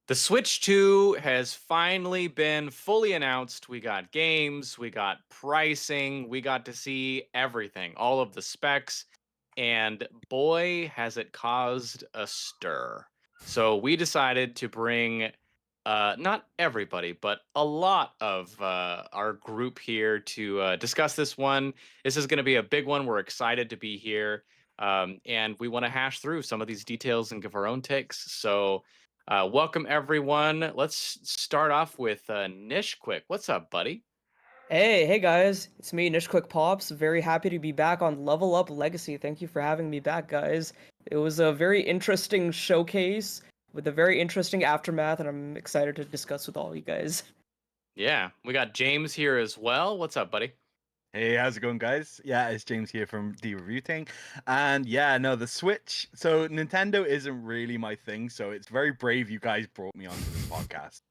The Switch 2 has finally been fully announced. We got games, we got pricing, we got to see everything, all of the specs, and boy, has it caused a stir. So we decided to bring not everybody, but a lot of our group here to discuss this one. This is going to be a big one. We're excited to be here. And we want to hash through some of these details and give our own takes. So, welcome everyone. Let's start off with Nish Quick. What's up, buddy? Hey guys, it's me, Nish Quick Pops. Very happy to be back on Level Up Legacy. Thank you for having me back, guys. It was a very interesting showcase with a very interesting aftermath, and I'm excited to discuss with all you guys. Yeah, we got James here as well. What's up, buddy? Hey, how's it going, guys? Yeah, it's James here from the Review Thing. And yeah, no, the Switch. So, Nintendo isn't really my thing. So, it's very brave you guys brought me onto this podcast.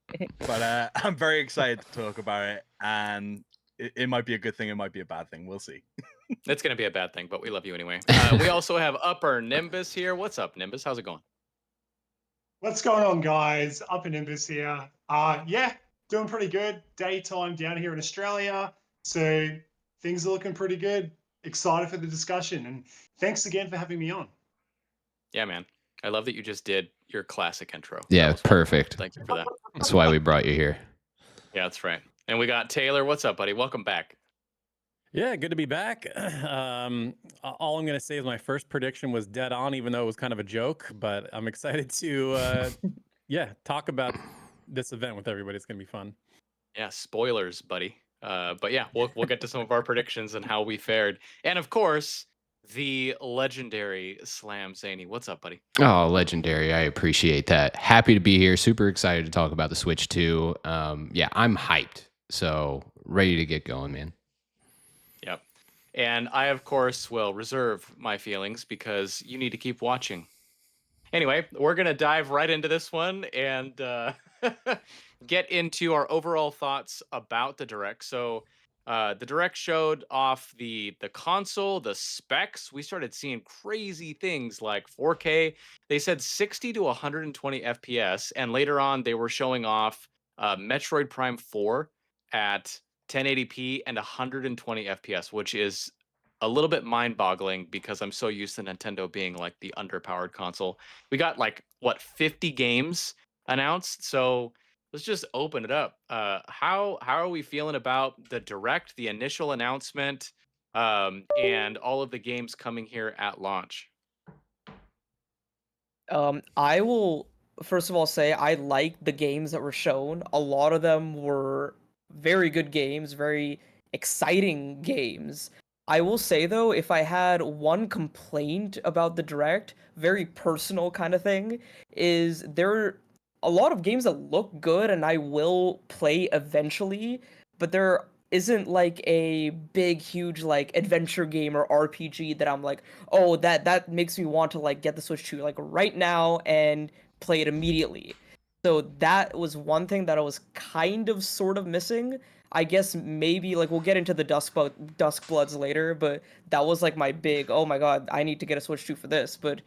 But I'm very excited to talk about it. And it might be a good thing, it might be a bad thing. We'll see. It's going to be a bad thing, but we love you anyway. We also have Upper Nimbus here. What's up, Nimbus? How's it going? What's going on, guys? Up in Nimbus here. Yeah, doing pretty good. Daytime down here in Australia, so things are looking pretty good. Excited for the discussion, and thanks again for having me on. Yeah, man. I love that you just did your classic intro. Yeah, That was fun. perfect. Thank you for that. That's why we brought you here. Yeah, that's right. And we got Taylor. What's up, buddy? Welcome back. Yeah, good to be back. All I'm going to say is my first prediction was dead on, even though it was kind of a joke. But I'm excited to, talk about this event with everybody. It's going to be fun. Yeah, spoilers, buddy. But yeah, we'll get to some of our predictions and how we fared. And of course, the legendary Slam Zany. What's up, buddy? Oh, legendary. I appreciate that. Happy to be here. Super excited to talk about the Switch 2. Yeah, I'm hyped. So ready to get going, man. Yep. And I, of course, will reserve my feelings because you need to keep watching. Anyway, we're going to dive right into this one and get into our overall thoughts about the Direct. So, the Direct showed off the console, the specs. We started seeing crazy things like 4K. They said 60 to 120 FPS, and later on they were showing off Metroid Prime 4 at 1080p and 120 FPS, which is a little bit mind-boggling because I'm so used to Nintendo being like the underpowered console. We got like what 50 games announced, so let's just open it up. How are we feeling about the Direct, the initial announcement, and all of the games coming here at launch? I will first of all say I like the games that were shown. A lot of them were very good games, very exciting games. I will say though, if I had one complaint about the Direct, very personal kind of thing, is there are a lot of games that look good and I will play eventually, but there isn't like a big huge like adventure game or RPG that I'm like, oh, that makes me want to like get the Switch 2 like right now and play it immediately. So that was one thing that I was kind of sort of missing. I guess maybe like we'll get into the Dusk Bloods later, but that was like my big, oh my god, I need to get a Switch 2 for this. But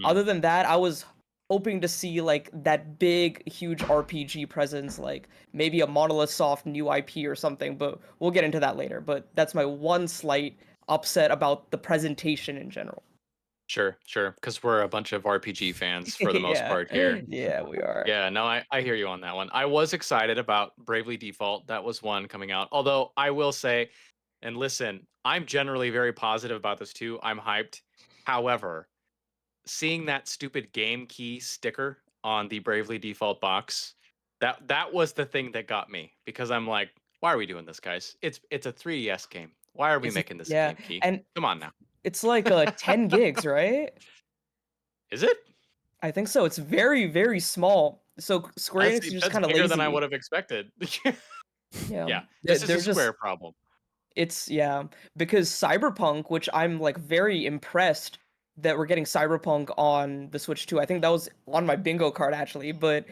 other than that, I was hoping to see like that big huge RPG presence, like maybe a Monolith Soft new IP or something, but we'll get into that later. But that's my one slight upset about the presentation in general. Sure, because we're a bunch of RPG fans for the most Yeah. part here. Yeah, we are. Yeah, no, I hear you on that one. I was excited about Bravely Default. That was one coming out. Although I will say, and listen, I'm generally very positive about this too. I'm hyped. However, seeing that stupid game key sticker on the Bravely Default box, that was the thing that got me because I'm like, why are we doing this, guys? It's a 3DS game. Why are we It's making this a yeah, game key? and Come on now. it's like 10 gigs, right? Is it? I think so. It's very, very small. So Square Enix is Honestly, just that's kind of bigger than I lazy. would have expected. Yeah, Yeah, this is they're a just Square problem. it's yeah, because Cyberpunk, which I'm like very impressed that we're getting Cyberpunk on the Switch 2. I think that was on my bingo card actually, but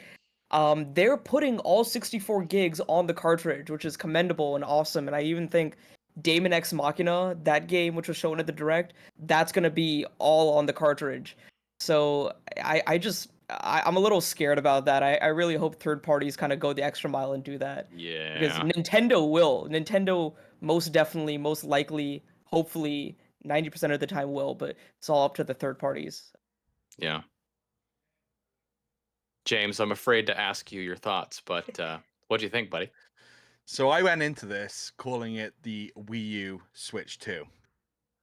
they're putting all 64 gigs on the cartridge, which is commendable and awesome. And I even think Daemon X Machina, that game which was shown at the Direct, that's gonna be all on the cartridge. So I just I'm a little scared about that. I really hope third parties kind of go the extra mile and do that. Because Yeah. Nintendo will. Nintendo most definitely, most likely, hopefully, 90% of the time will, but it's all up to the third parties. Yeah. James, I'm afraid to ask you your thoughts, but what do you think, buddy? So I went into this calling it the Wii U Switch 2.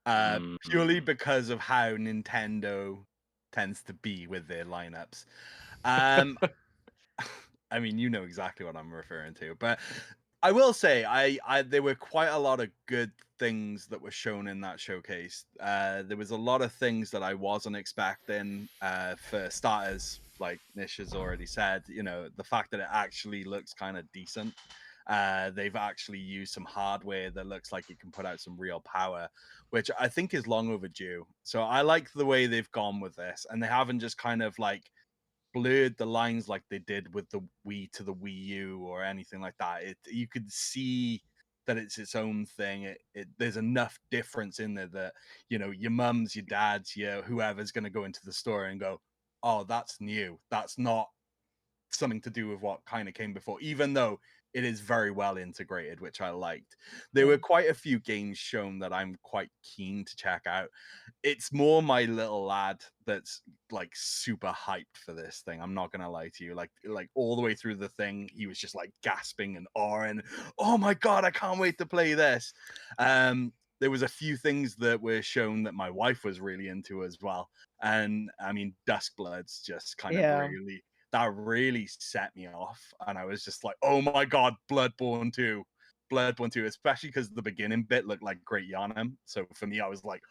Purely Mm. because of how Nintendo tends to be with their lineups. Um, I mean, you know exactly what I'm referring to, but I will say, there were quite a lot of good things that were shown in that showcase. There was a lot of things that I wasn't expecting. For starters, like Nish has already said, you know, the fact that it actually looks kind of decent. They've actually used some hardware that looks like it can put out some real power, which I think is long overdue. So I like the way they've gone with this, and they haven't just kind of like blurred the lines like they did with the Wii to the Wii U or anything like that. You could see that it's its own thing. There's enough difference in there that, you know, your mums, your dads, your whoever's going to go into the store and go, oh, that's new. That's not something to do with what kind of came before, even though it is very well integrated, which I liked. There were quite a few games shown that I'm quite keen to check out. It's more my little lad that's like super hyped for this thing. I'm not gonna lie to you. Like all the way through the thing, he was just like gasping and awing. Oh my god, I can't wait to play this. There was a few things that were shown that my wife was really into as well. And I mean, Duskbloods just kind of Yeah. really set me off, and I was just like, oh my god, Bloodborne 2, especially because the beginning bit looked like Great Yarnum. So for me, I was like,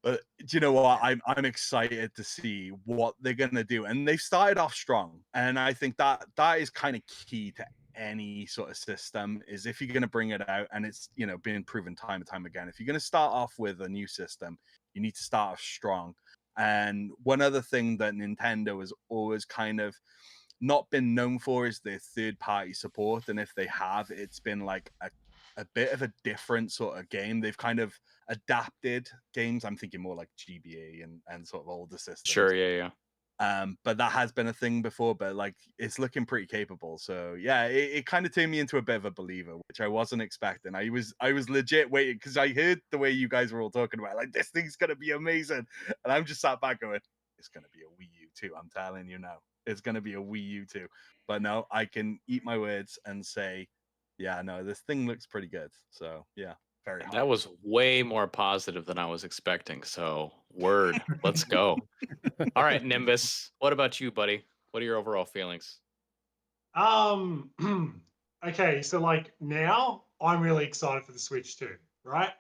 do you know what, I'm excited to see what they're gonna do. And they've started off strong, and I think that is kind of key to any sort of system. Is if you're going to bring it out, and it's, you know, being proven time and time again, if you're going to start off with a new system, you need to start off strong. And one other thing that Nintendo has always kind of not been known for is their third party support. And if they have, it's been like a bit of a different sort of game. They've kind of adapted games. I'm thinking more like GBA and sort of older systems. Sure, yeah. But that has been a thing before, but like it's looking pretty capable. So yeah, it kind of turned me into a bit of a believer, which I wasn't expecting. I was legit waiting because I heard the way you guys were all talking about, like, this thing's gonna be amazing, and I'm just sat back going, it's gonna be a Wii U too. I'm telling you now, it's gonna be a Wii U too. But no, I can eat my words and say, yeah, no, this thing looks pretty good. So yeah, very high. That was way more positive than I was expecting. So, word, let's go. All right, Nimbus, what about you, buddy? What are your overall feelings? Okay, so like now I'm really excited for the Switch too, right?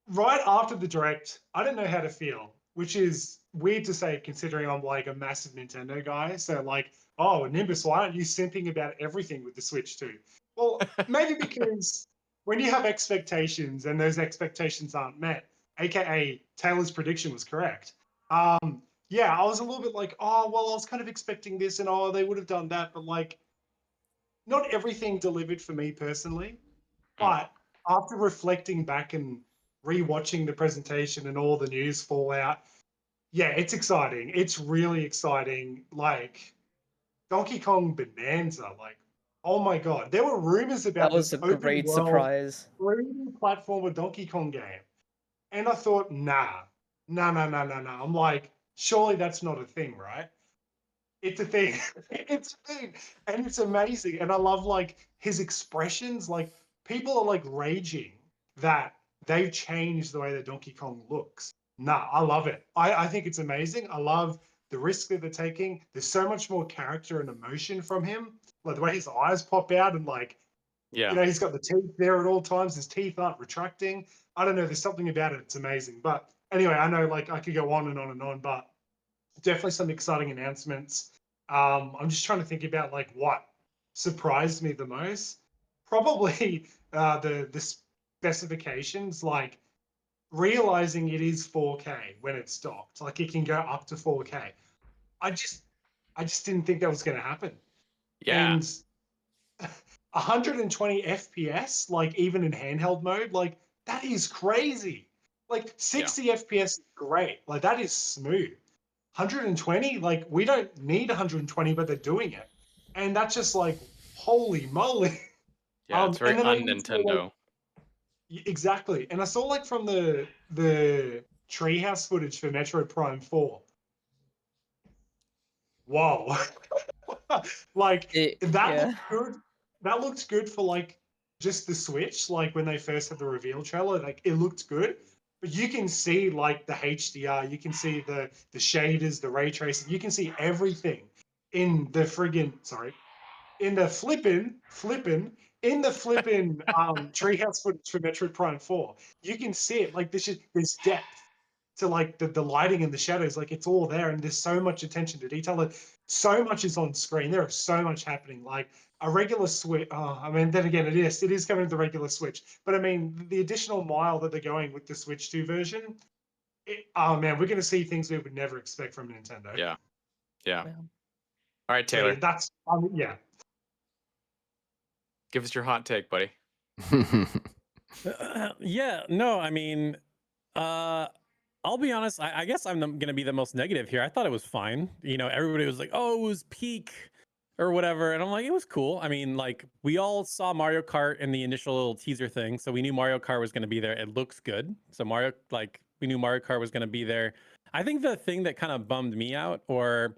Right after the direct, I didn't know how to feel, which is weird to say considering I'm like a massive Nintendo guy. So like, oh, Nimbus, why aren't you simping about everything with the Switch too? Well, maybe because when you have expectations and those expectations aren't met, aka Taylor's prediction was correct. Yeah, I was a little bit like, oh, well, I was kind of expecting this, and oh, they would have done that, but like, not everything delivered for me personally. But after reflecting back and rewatching the presentation and all the news fallout, yeah, it's exciting. It's really exciting. Like Donkey Kong Bonanza, like, oh my god, there were rumors That about was this a open great world surprise. 3D platformer Donkey Kong game, and I thought, nah, nah, nah, nah, nah, nah. I'm like, surely that's not a thing, right? It's a thing. It's a thing. And it's amazing. And I love like his expressions. Like people are like raging that they've changed the way that Donkey Kong looks. Nah, I love it. I think it's amazing. I love the risk that they're taking. There's so much more character and emotion from him. Like the way his eyes pop out and like, you Yeah. know, he's got the teeth there at all times. His teeth aren't retracting. I don't know. There's something about it. It's amazing. But anyway, I know like I could go on and on and on, but definitely some exciting announcements. I'm just trying to think about like what surprised me the most. Probably the specifications, like realizing it is 4K when it's docked, like it can go up to 4K. I just I just didn't think that was going to happen. Yeah. And 120 FPS, like even in handheld mode, like that is crazy. Like 60 FPS is great. Like that is smooth. 120? Like, we don't need 120, but they're doing it. And that's just like, holy moly. Yeah, it's very and then I even saw, like, un-Nintendo. exactly. And I saw, like, from the treehouse footage for Metroid Prime 4. Whoa. Like, that Yeah. looked good. That looked good for, like, just the Switch. Like, when they first had the reveal trailer, like, it looked good. But you can see, like, the HDR, you can see the shaders, the ray tracing, you can see everything in the friggin', sorry, in the flippin' treehouse footage for Metroid Prime 4. You can see it. Like, there's depth to, like, the lighting and the shadows. Like, it's all there, and there's so much attention to detail. Like, so much is on screen. There is so much happening. Like, a regular Switch. Oh, I mean, then again, it is coming to the regular Switch. But I mean, the additional mile that they're going with the Switch 2 version. Oh man, we're going to see things we would never expect from Nintendo. Yeah. Yeah. All right, So, Taylor, that's yeah. give us your hot take, buddy. Yeah, no, I mean, I'll be honest. I guess I'm going to be the most negative here. I thought it was fine. You know, everybody was like, "Oh, it was peak," or whatever, and I'm like, it was cool. I mean, like, we all saw Mario Kart in the initial little teaser thing, so we knew Mario Kart was going to be there. It looks good. So we knew Mario Kart was going to be there. I think the thing that kind of bummed me out, or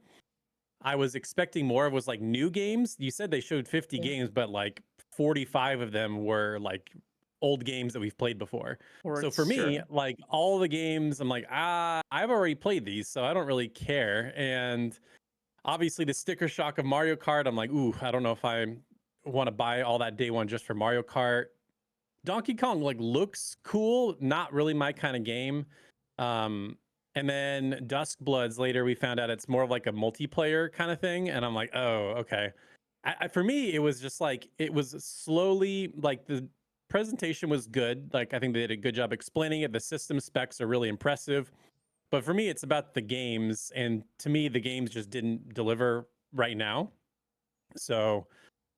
I was expecting more of, was like new games. You said they showed 50 Yeah. games, but like 45 of them were like old games that we've played before. So for me, like, all the games, I'm like, I've already played these, so I don't really care. And obviously the sticker shock of Mario Kart, I'm like, ooh, I don't know if I want to buy all that day one just for Mario Kart. Donkey Kong, like, looks cool, not really my kind of game. And then Dusk Bloods, later we found out it's more of like a multiplayer kind of thing, and I'm like, oh, okay. For me, it was just like, it was slowly, like, the presentation was good. Like, I think they did a good job explaining it. The system specs are really impressive. But for me, it's about the games, and to me, the games just didn't deliver right now. So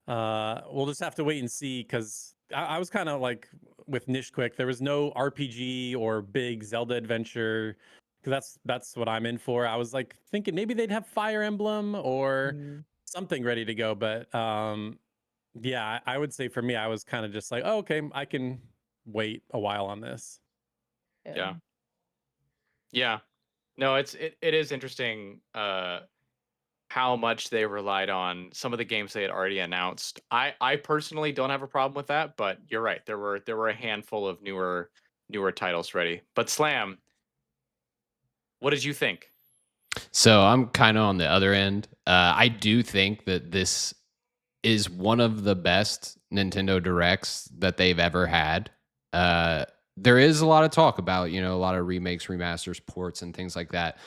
we'll just have to wait and see, because I was kind of like with Nishquick. There was no RPG or big Zelda adventure, because that's what I'm in for. I was like thinking maybe they'd have Fire Emblem or something ready to go, but yeah, I would say for me, I was kind of just like, oh, okay, I can wait a while on this. Yeah. No, it is interesting how much they relied on some of the games they had already announced. I personally don't have a problem with that, but you're right. There were a handful of newer titles ready. But Slam, what did you think? So I'm kind of on the other end. I do think that this is one of the best Nintendo Directs that they've ever had. There is a lot of talk about, a lot of remakes, remasters, ports, and things like that.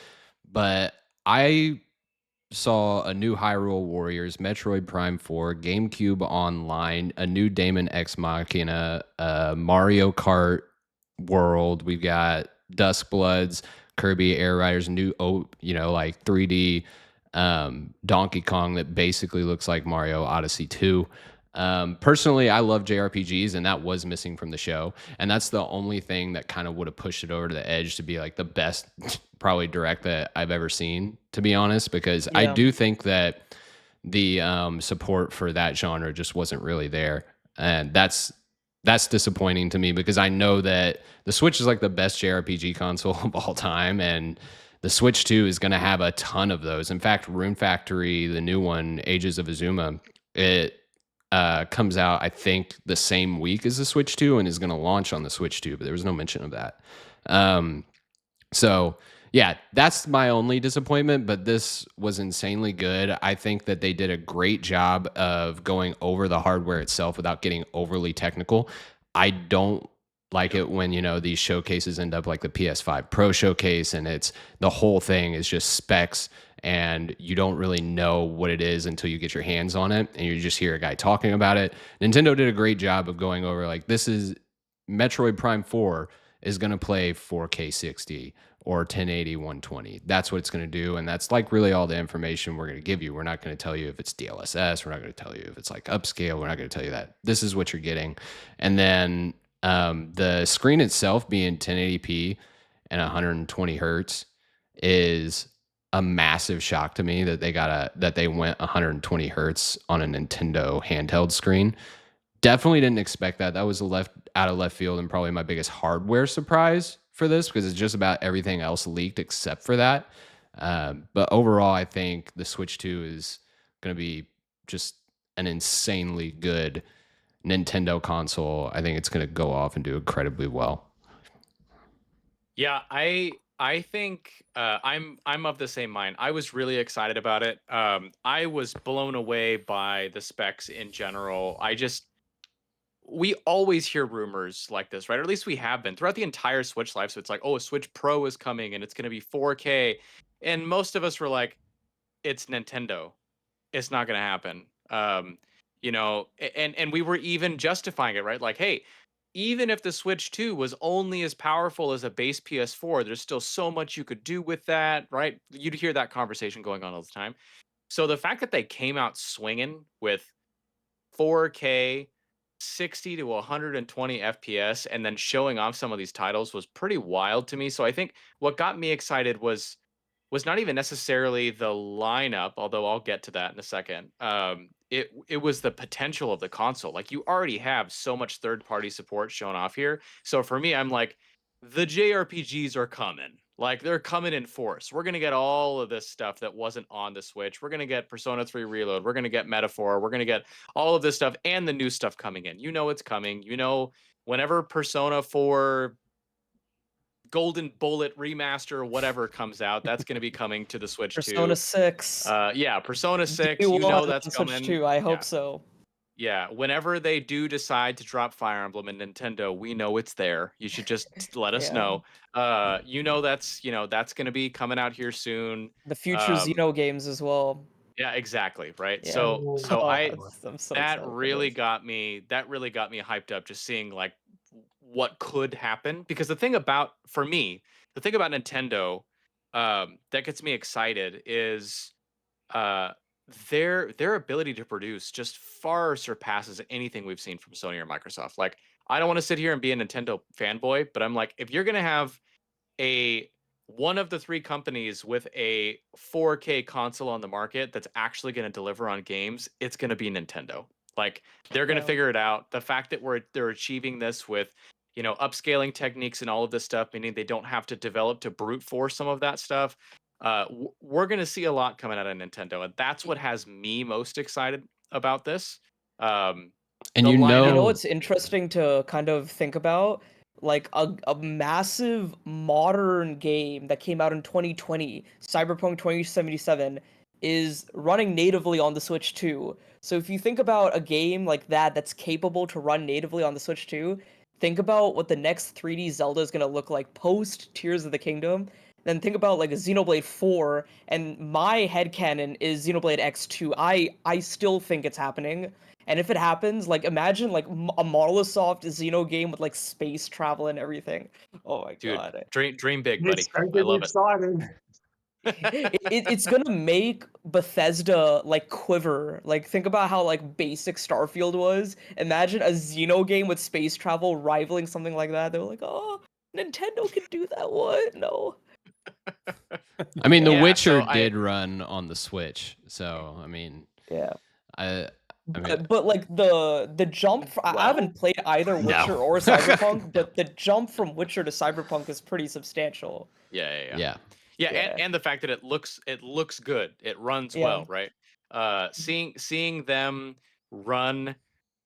But I saw a new Hyrule Warriors, Metroid Prime 4, GameCube Online, a new Daemon X Machina, Mario Kart World. We've got Dusk Bloods, Kirby Air Riders, new, like 3D Donkey Kong that basically looks like Mario Odyssey 2. Personally, I love JRPGs, and that was missing from the show. And that's the only thing that kind of would have pushed it over to the edge to be like the best, probably, direct that I've ever seen, to be honest, because I do think that the support for that genre just wasn't really there. And that's disappointing to me, because I know that the Switch is like the best JRPG console of all time, and the Switch 2 is going to have a ton of those. In fact, Rune Factory, the new one, Ages of Azuma, it comes out, I think, the same week as the Switch 2 and is going to launch on the Switch 2, but there was no mention of that. So, yeah, that's my only disappointment, but this was insanely good. I think that they did a great job of going over the hardware itself without getting overly technical. I don't like it when, these showcases end up like the PS5 Pro showcase, and it's the whole thing is just specs, and you don't really know what it is until you get your hands on it, and you just hear a guy talking about it. Nintendo did a great job of going over, like, this is Metroid Prime 4 is going to play 4K 60 or 1080 120. That's what it's going to do, and that's like really all the information we're going to give you. We're not going to tell you if it's DLSS. We're not going to tell you if it's like upscale. We're not going to tell you that. This is what you're getting. And then the screen itself being 1080p and 120 hertz is a massive shock to me that they went 120 hertz on a Nintendo handheld screen. Definitely didn't expect that. That was out of left field and probably my biggest hardware surprise for this, because it's just about everything else leaked except for that. But overall, I think the Switch 2 is going to be just an insanely good Nintendo console. I think it's going to go off and do incredibly well. Yeah, I think I'm of the same mind. I was really excited about it. I was blown away by the specs in general. We always hear rumors like this, right? Or at least we have been throughout the entire Switch life. So it's like, oh, a Switch Pro is coming and it's going to be 4K. And most of us were like, it's Nintendo. It's not going to happen. And we were even justifying it, right? Like, hey, even if the Switch 2 was only as powerful as a base PS4, there's still so much you could do with that, right? You'd hear that conversation going on all the time. So the fact that they came out swinging with 4K, 60 to 120 FPS, and then showing off some of these titles was pretty wild to me. So I think what got me excited was not even necessarily the lineup, although I'll get to that in a second. It was the potential of the console. Like, you already have so much third-party support shown off here. So for me, I'm like, the JRPGs are coming. Like, they're coming in force. We're gonna get all of this stuff that wasn't on the Switch. We're gonna get Persona 3 Reload. We're gonna get Metaphor. We're gonna get all of this stuff and the new stuff coming in. You know it's coming. You know, whenever Persona 4 Golden Bullet remaster, whatever comes out, that's going to be coming to the Switch Persona too. 6. Yeah, Persona 6, Do you know want that's on Switch coming. 2. I hope Yeah. so. Yeah, whenever they do decide to drop Fire Emblem in Nintendo, we know it's there. You should just let us Yeah. know. That's going to be coming out here soon. The future Xeno games as well. Yeah, exactly, right? Yeah. So I'm so that excited for really those. got me hyped up, just seeing like what could happen. Because for me, the thing about Nintendo that gets me excited is uh their ability to produce just far surpasses anything we've seen from Sony or Microsoft. Like, I don't want to sit here and be a Nintendo fanboy, but I'm like, if you're gonna have a one of the three companies with a 4K console on the market that's actually going to deliver on games, it's going to be Nintendo. Like, they're going to Yeah. figure it out. The fact that they're achieving this with, upscaling techniques and all of this stuff, meaning they don't have to develop to brute force some of that stuff. We're going to see a lot coming out of Nintendo, and that's what has me most excited about this. And The You know lineup- what's interesting to kind of think about? Like a massive modern game that came out in 2020, Cyberpunk 2077, is running natively on the Switch 2. So if you think about a game like that that's capable to run natively on the Switch 2, think about what the next 3D Zelda is going to look like post Tears of the Kingdom. Then think about like a Xenoblade 4, and my headcanon is Xenoblade X2. I still think it's happening. And if it happens, like, imagine like a Monolith Xeno game with like space travel and everything. Oh my dude, god. dream big, buddy. It's I going to be love it. exciting. It's gonna make Bethesda like quiver. Like, think about how like basic Starfield was. Imagine a Xeno game with space travel rivaling something like that. They were like, oh, Nintendo can do that. What? No. I mean, The Yeah, Witcher so did run on the Switch, so I mean, Yeah. I mean, But like the jump, I Well, haven't played either no. Witcher or Cyberpunk, but the jump from Witcher to Cyberpunk is pretty substantial. Yeah, Yeah. and the fact that it looks good, it runs Yeah. well, right? Seeing them run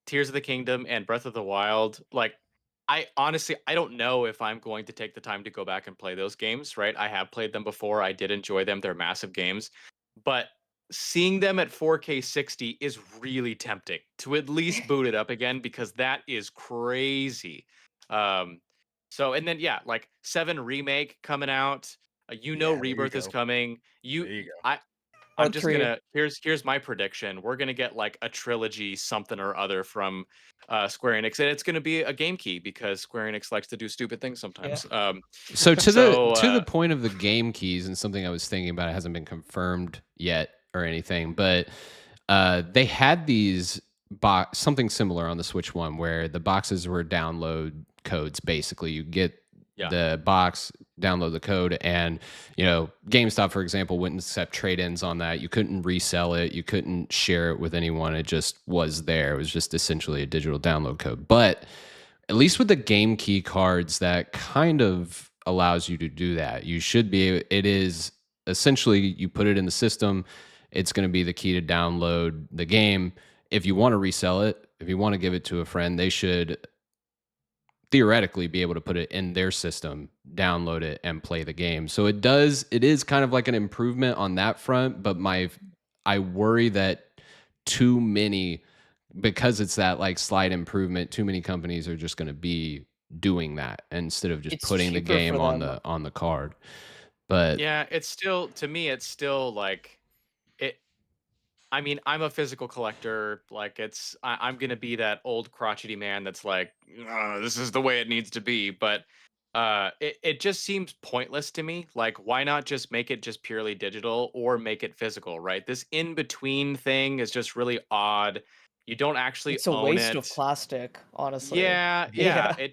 Tears of the Kingdom and Breath of the Wild, like, I honestly, I don't know if I'm going to take the time to go back and play those games, right? I have played them before. I did enjoy them. They're massive games. But seeing them at 4K 60 is really tempting to at least boot it up again, because that is crazy. And then, yeah, like 7 Remake coming out. Yeah, there you Rebirth is go. coming. There you go. I'm Part just 3. gonna here's my prediction. We're gonna get like a trilogy something or other from Square Enix, and it's gonna be a game key, because Square Enix likes to do stupid things sometimes. so to So, the point of the game keys, and something I was thinking about, it hasn't been confirmed yet or anything, but they had these something similar on the Switch 1, where the boxes were download codes. Basically, you get Yeah. the box, download the code, and GameStop, for example, wouldn't accept trade-ins on that. You couldn't resell it, you couldn't share it with anyone. It just was there. It was just essentially a digital download code. But at least with the game key cards, that kind of allows you to do that. You should be. It is essentially, you put it in the system, it's going to be the key to download the game. If you want to resell it, if you want to give it to a friend, they should theoretically be able to put it in their system, download it, and play the game. So it is kind of like an improvement on that front, but I worry that too many, because it's that like slight improvement, too many companies are just going to be doing that instead of just It's putting the cheaper for game them. on the card. But Yeah, it's still, to me, it's still like it. I mean, I'm a physical collector. Like, I'm gonna be that old crotchety man that's like, this is the way it needs to be. But it just seems pointless to me. Like, why not just make it just purely digital or make it physical, right? This in between thing is just really odd. You don't actually It's a own waste it. of plastic, honestly. Yeah, yeah. Yeah.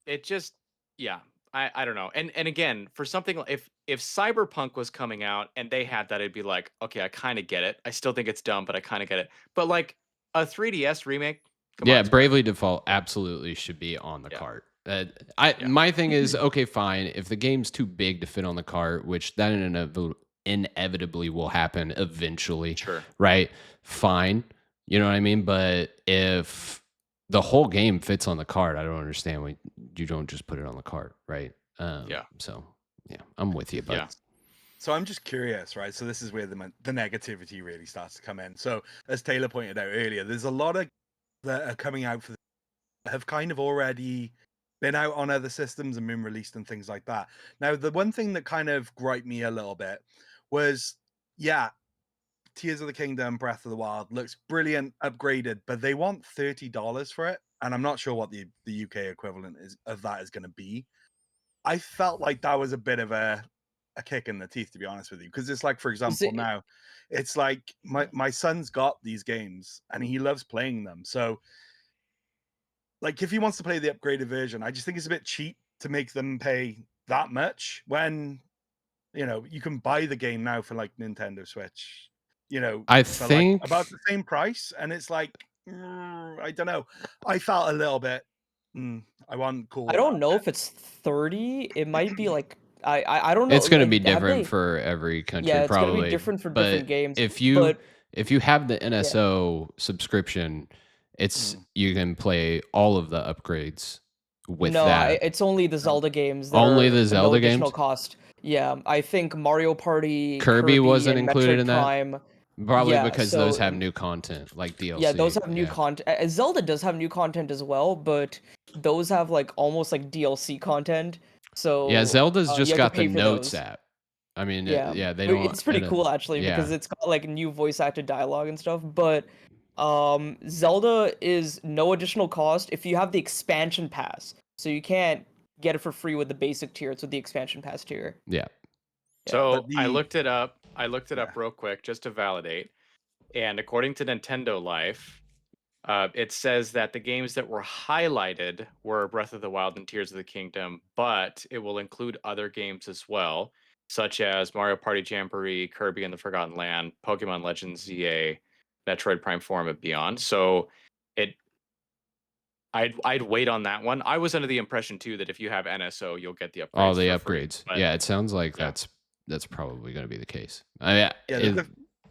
It just yeah. I don't know. And again, for something if Cyberpunk was coming out and they had that, it'd be like, okay, I kind of get it. I still think it's dumb, but I kind of get it. But like a 3DS remake, come on, yeah, Square. Bravely Default absolutely should be on the Yeah. cart. Yeah. My thing is, okay, fine. If the game's too big to fit on the cart, which that inevitably will happen eventually, Sure. right? Fine. You know what I mean? But if the whole game fits on the cart, I don't understand why you don't just put it on the cart, right? Yeah. So yeah, I'm with you, but Yeah. So I'm just curious, right? So this is where the negativity really starts to come in. So as Taylor pointed out earlier, there's a lot of that are coming out have kind of already been out on other systems and been released and things like that. Now, the one thing that kind of griped me a little bit was, yeah, Tears of the Kingdom, Breath of the Wild looks brilliant, upgraded, but they want $30 for it, and I'm not sure what the UK equivalent of that is going to be. I felt like that was a bit of a kick in the teeth, to be honest with you, because it's like, for example, it- now it's like my son's got these games and he loves playing them. So, like, if he wants to play the upgraded version, I just think it's a bit cheap to make them pay that much when you can buy the game now for like Nintendo Switch, I for like think about the same price, and it's like I don't know. I felt a little bit. I wasn't cool I with don't know that. if it's 30. It might be like I don't know. it's going to be Like, have different they? for every country, Yeah, it's gonna be probably. different for But different games. if you But have the yeah, NSO subscription, you can play all of the upgrades with no, that. it's only the Zelda games that Only are the no Zelda additional games. cost. Yeah, I think Mario Party, Kirby Kirby, wasn't and included Metroid in that, Prime. probably Yeah, because those so have new content like yeah, those DLC. have new Yeah, content. Zelda does have new content as well, but those have like almost like DLC content. yeah. So Zelda's you just have to got the pay for notes those. app. I mean, Yeah, yeah, they don't. it's pretty cool actually because Yeah, it's got like new voice acted dialogue and stuff. But Zelda is no additional cost if you have the expansion pass. So you can't get it for free with the basic tier. It's with the expansion pass tier. yeah. Yeah. But So I looked it up. I looked it yeah. up real quick just to validate. And according to Nintendo Life, it says that the games that were highlighted were Breath of the Wild and Tears of the Kingdom, but it will include other games as well, such as Mario Party Jamboree, Kirby and the Forgotten Land, Pokemon Legends ZA, Metroid Prime 4 and Beyond. So it I'd wait on that one. I was under the impression too that if you have NSO, you'll get the All upgrades the for free. upgrades. But Yeah, it sounds like yeah. that's probably going to be the case. I mean, Yeah, it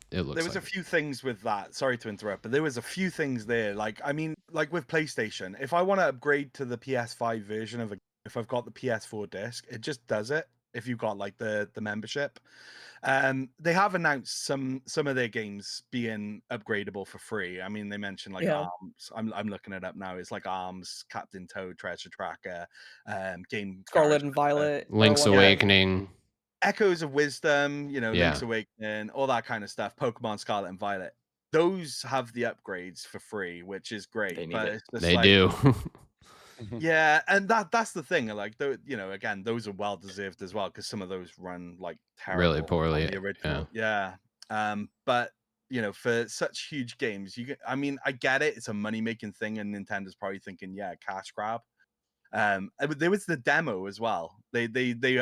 there looks was like a few things with that. Sorry to interrupt, but there was a few things there. Like, I mean, like with PlayStation, if I want to upgrade to the PS5 version of if I've got the PS4 disc, it just does it. If you've got like the membership, they have announced some of their games being upgradable for free. I mean, they mentioned like Yeah. Arms. I'm looking it up now. It's like Arms, Captain Toad, Treasure Tracker, Game Scarlet Garage. and Violet are Link's one of them. Awakening. Echoes of Wisdom, Yeah. Link's Awakening, all that kind of stuff. Pokemon Scarlet and Violet. Those have the upgrades for free, which is great. They need But it. it's just They like, do. yeah, and that's the thing. Like, again, those are well deserved as well because some of those run like Really terrible poorly, on the original. Yeah. But for such huge games, I mean, I get it. It's a money making thing, and Nintendo's probably thinking, yeah, cash grab. There was the demo as well. They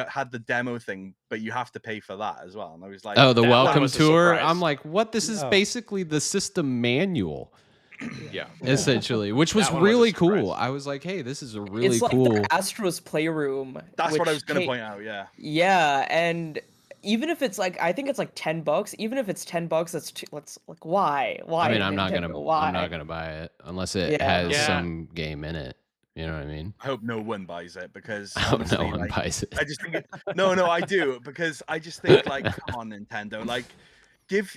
had the demo thing, but you have to pay for that as well. And I was like, Oh, the That one welcome was a tour. surprise. I'm like, what? This is Oh. basically the system manual, Yeah. essentially, which was That one was a really cool. surprise. I was like, hey, this is a really It's like cool. the Astro's Playroom. that's what I which was going to ca- point out. Yeah. Yeah, and even if it's like, I think it's like $10. Even if it's $10, that's too, let's like, why? Why? I mean, I'm not Nintendo? gonna Why? buy it unless it Yeah. has Yeah. some game in it. You know what I mean? I hope no one buys it because I hope honestly, no one like, buys it. I just think no, I do because I just think like, come on, Nintendo, like, give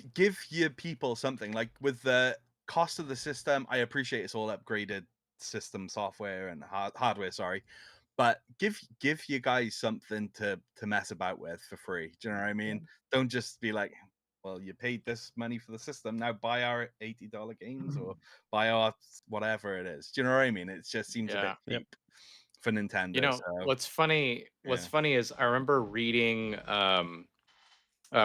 your people something. Like with the cost of the system, I appreciate it's all upgraded system software and hardware. Sorry, but give you guys something to mess about with for free. Do you know what I mean? Don't just be like, well, you paid this money for the system, now buy our $80 games or buy our whatever it is. Do you know what I mean? It just seems a bit Yeah. cheap for Nintendo. You know, So what's funny yeah. is I remember reading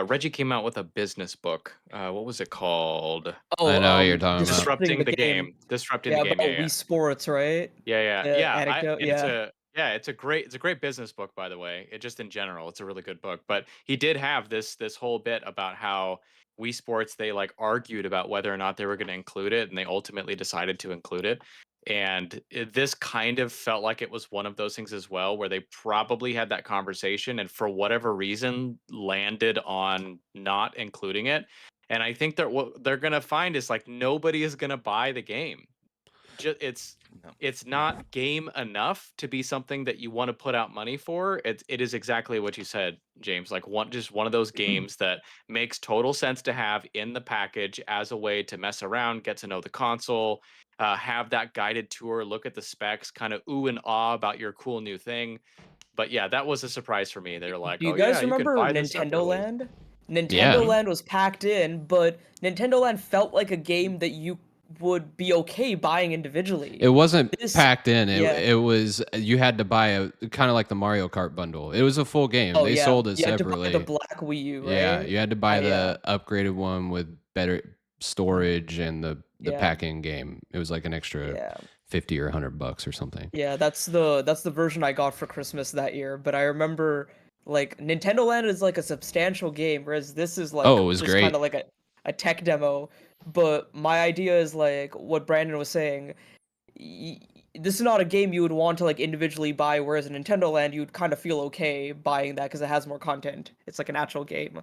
Reggie came out with a business book. What was it called? Oh, I know what you're talking about. Disrupting the game. Disrupting Yeah, the game. about Yeah, Wii Sports, right? yeah. The Yeah. anecdote, And yeah. it's a great business book, by the way. It just in general, it's a really good book. But he did have this whole bit about how Wii Sports, they like argued about whether or not they were going to include it, and they ultimately decided to include it. And this kind of felt like it was one of those things as well, where they probably had that conversation and for whatever reason landed on not including it. And I think that what they're going to find is like nobody is going to buy the game. No. It's not game enough to be something that you want to put out money for. It is exactly what you said, James. Like just one of those games that makes total sense to have in the package as a way to mess around, get to know the console, have that guided tour, look at the specs, kind of ooh and ah about your cool new thing. But yeah, that was a surprise for me. They're like, Do you oh yeah, guys you can remember buy this Nintendo separately. Land? Nintendo Yeah. Land was packed in, but Nintendo Land felt like a game that you would be okay buying individually. It wasn't This- packed in. yeah. It was you had to buy a kind of like the Mario Kart bundle. It was a full game. Oh they yeah, sold it you had separately. to buy the black Wii U, right? Yeah, you had to buy Yeah. the upgraded one with better storage and the Yeah. pack-in game. It was like an extra Yeah. 50 or $100 or something. Yeah, that's the version I got for Christmas that year. But I remember like Nintendo Land is like a substantial game, whereas this is like Oh, it was just great. kind of like a tech demo. But my idea is like what Brandon was saying. This is not a game you would want to like individually buy, whereas in Nintendo Land you'd kind of feel okay buying that because it has more content. It's like an actual game.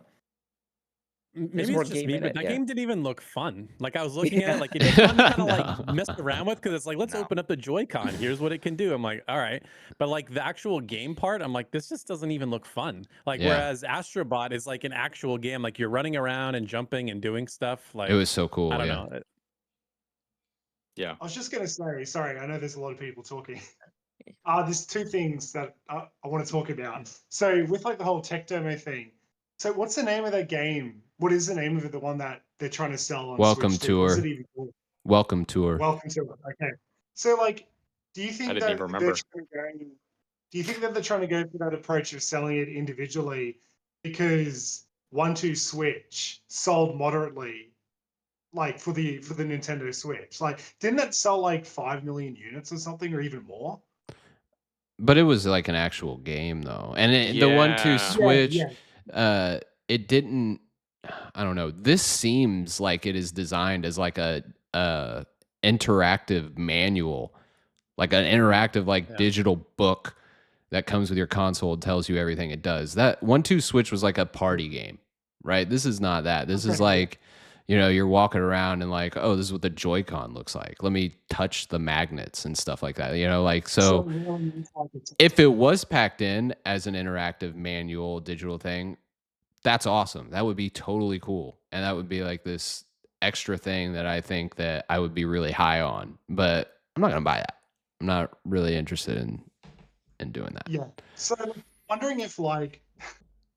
Maybe more it's just game me, in but it, that yeah. game didn't even look fun. Like I was looking at it, like it's fun to kind of like No. mess around with because it's like let's No. open up the Joy-Con. Here's what it can do. I'm like, all right, but like the actual game part, I'm like, this just doesn't even look fun. Like Yeah. whereas Astrobot is like an actual game, like you're running around and jumping and doing stuff. Like It was so cool. I don't yeah. know. Yeah. I was just going to say, sorry, I know there's a lot of people talking. There's two things that I want to talk about. So with like the whole tech demo thing, so what's the name of that game? What is the name of it? The one that they're trying to sell on Welcome Switch? What's Tour. it even called? Welcome Tour. Welcome to it. Okay. So like, do you I think didn't that even they're remember. trying to go? Do you think that they're trying to go for that approach of selling it individually because 1-2 Switch sold moderately, like for the Nintendo Switch? Like, didn't that sell like 5 million units or something, or even more? But it was like an actual game though. And the 1-2 Yeah. Switch, Yeah. it didn't, I don't know. This seems like it is designed as like a interactive manual, like an interactive like Yeah. digital book that comes with your console and tells you everything it does. That 1-2 Switch was like a party game, right? This is not that. This is Okay. like, you know, you're walking around and like, oh, this is what the Joy-Con looks like. Let me touch the magnets and stuff like that. You know, like so. it really looks like it's If it was packed in as an interactive manual digital thing, that's awesome. That would be totally cool. And that would be like this extra thing that I think that I would be really high on. But I'm not going to buy that. I'm not really interested in doing that. Yeah. So wondering if like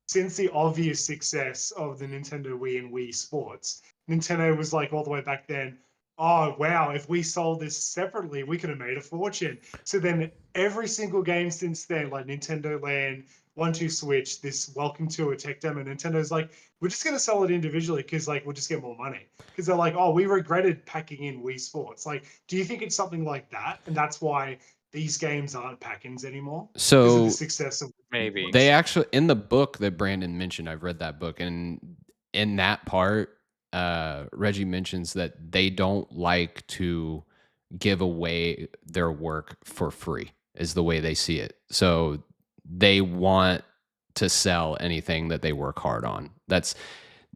since the obvious success of the Nintendo Wii and Wii Sports, Nintendo was like all the way back then, oh wow, if we sold this separately, we could have made a fortune. So then every single game since then, like Nintendo Land, 1-2 Switch, this Welcome to a Tech Demo, Nintendo's like, we're just gonna sell it individually because like we'll just get more money. Because they're like, oh, we regretted packing in Wii Sports. Like, do you think it's something like that? And that's why these games aren't pack-ins anymore because of So the success of Maybe. they actually, in the book that Brandon mentioned, I've read that book, and in that part, Reggie mentions that they don't like to give away their work for free, is the way they see it. So they want to sell anything that they work hard on.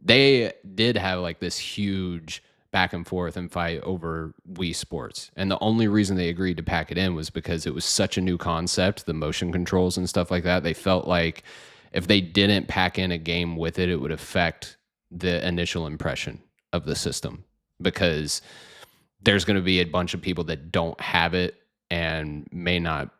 They did have like this huge back and forth and fight over Wii Sports. And the only reason they agreed to pack it in was because it was such a new concept, the motion controls and stuff like that. They felt like if they didn't pack in a game with it, it would affect the initial impression of the system, because there's going to be a bunch of people that don't have it and may not,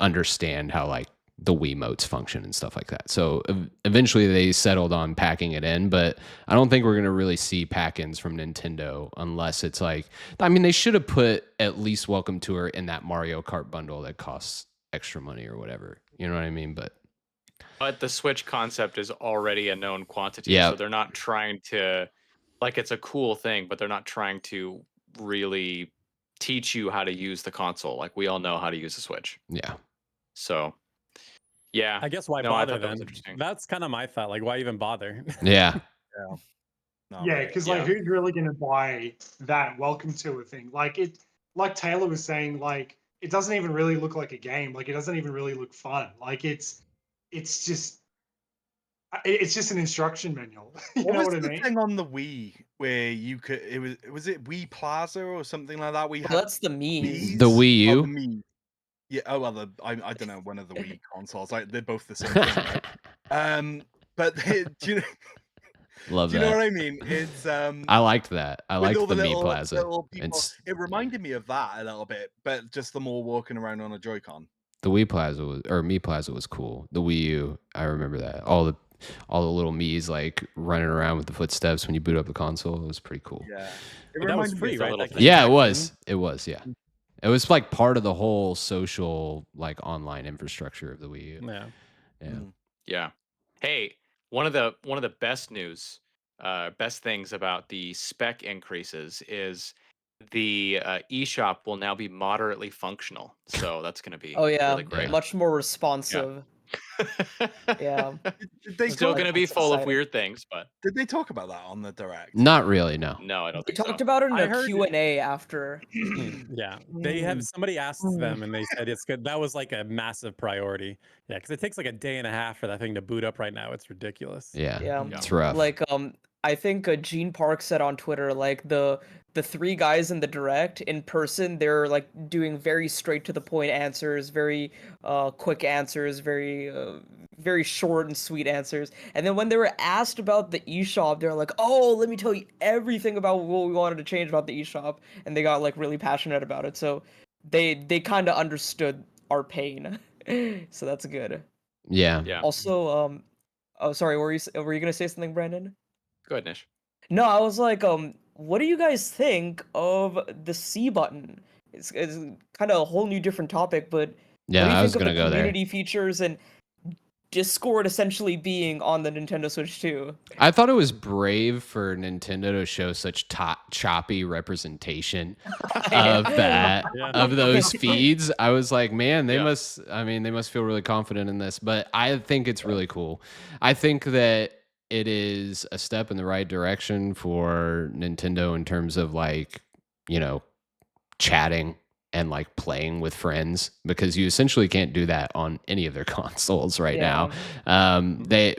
understand how like the Wiimotes function and stuff like that. So eventually they settled on packing it in, but I don't think we're going to really see pack-ins from Nintendo unless it's like, I mean, they should have put at least Welcome Tour in that Mario Kart bundle that costs extra money or whatever. You know what I mean? But the Switch concept is already a known quantity, Yeah. so they're not trying to, like, it's a cool thing, but they're not trying to really teach you how to use the console. Like, we all know how to use the Switch. yeah. So, yeah. I guess why No, I bother thought that was then? interesting. That's kind of my thought. Like, why even bother? Yeah. No. Yeah, because like, Yeah. who's really going to buy that Welcome to a thing? Like like Taylor was saying, like it doesn't even really look like a game. Like it doesn't even really look fun. Like it's just an instruction manual. You What know was what I the mean? thing on the Wii where you could? Was it Wii Plaza or something like that? We Well, had that's the Mii's. The Wii Oh, U. the Mii. Yeah. Oh well, I don't know, one of the Wii consoles. Like they're both the same thing, right? But Love do you know that. what I mean? It's I liked that. I with liked all the Mi little Plaza. people. It's It reminded me of that a little bit, but just them all walking around on a Joy-Con. the Wii Plaza was, or Mi Plaza was cool. The Wii U, I remember that. All the little Mii's like running around with the footsteps when you boot up the console. It was pretty cool. Yeah, But that was reminded me free, of right? little That thing. came Yeah, back it in. was. It was. Yeah, it was like part of the whole social like online infrastructure of the Wii U. Yeah. Yeah. Mm. Yeah. Hey, one of the best news, best things about the spec increases is the eShop will now be moderately functional. So that's going to be Oh yeah, really great. much more responsive. Yeah, Did they Still talk? going to be That's full of exciting. weird things, but Did they talk about that on the direct? Not really. No. no, I don't They think talked so. about it in I a heard- Q&A after. Yeah. They have somebody asked them and they said it's good. That was like a massive priority. Yeah, because it takes like a day and a half for that thing to boot up right now. It's ridiculous. Yeah. Yeah. It's rough. Like I think Gene Park said on Twitter, like the three guys in the direct in person, they're like doing very straight to the point answers, very quick answers, very short and sweet answers. And then when they were asked about the eShop, they're like, "Oh, let me tell you everything about what we wanted to change about the eShop," and they got like really passionate about it. So they kind of understood our pain. So that's good. Yeah. Yeah. Also, oh, sorry, were you gonna say something, Brandon? Go ahead, Nish. No, I was like, what do you guys think of the C button? It's kind of a whole new different topic, but Yeah. what do you I was think of gonna the go there. community features and Discord essentially being on the Nintendo Switch too? I thought it was brave for Nintendo to show such choppy representation of that, Yeah. of those feeds. I was like, man, they Yeah. must, I mean, they must feel really confident in this, but I think it's really cool. I think that it is a step in the right direction for Nintendo in terms of like, chatting and like playing with friends, because you essentially can't do that on any of their consoles right now.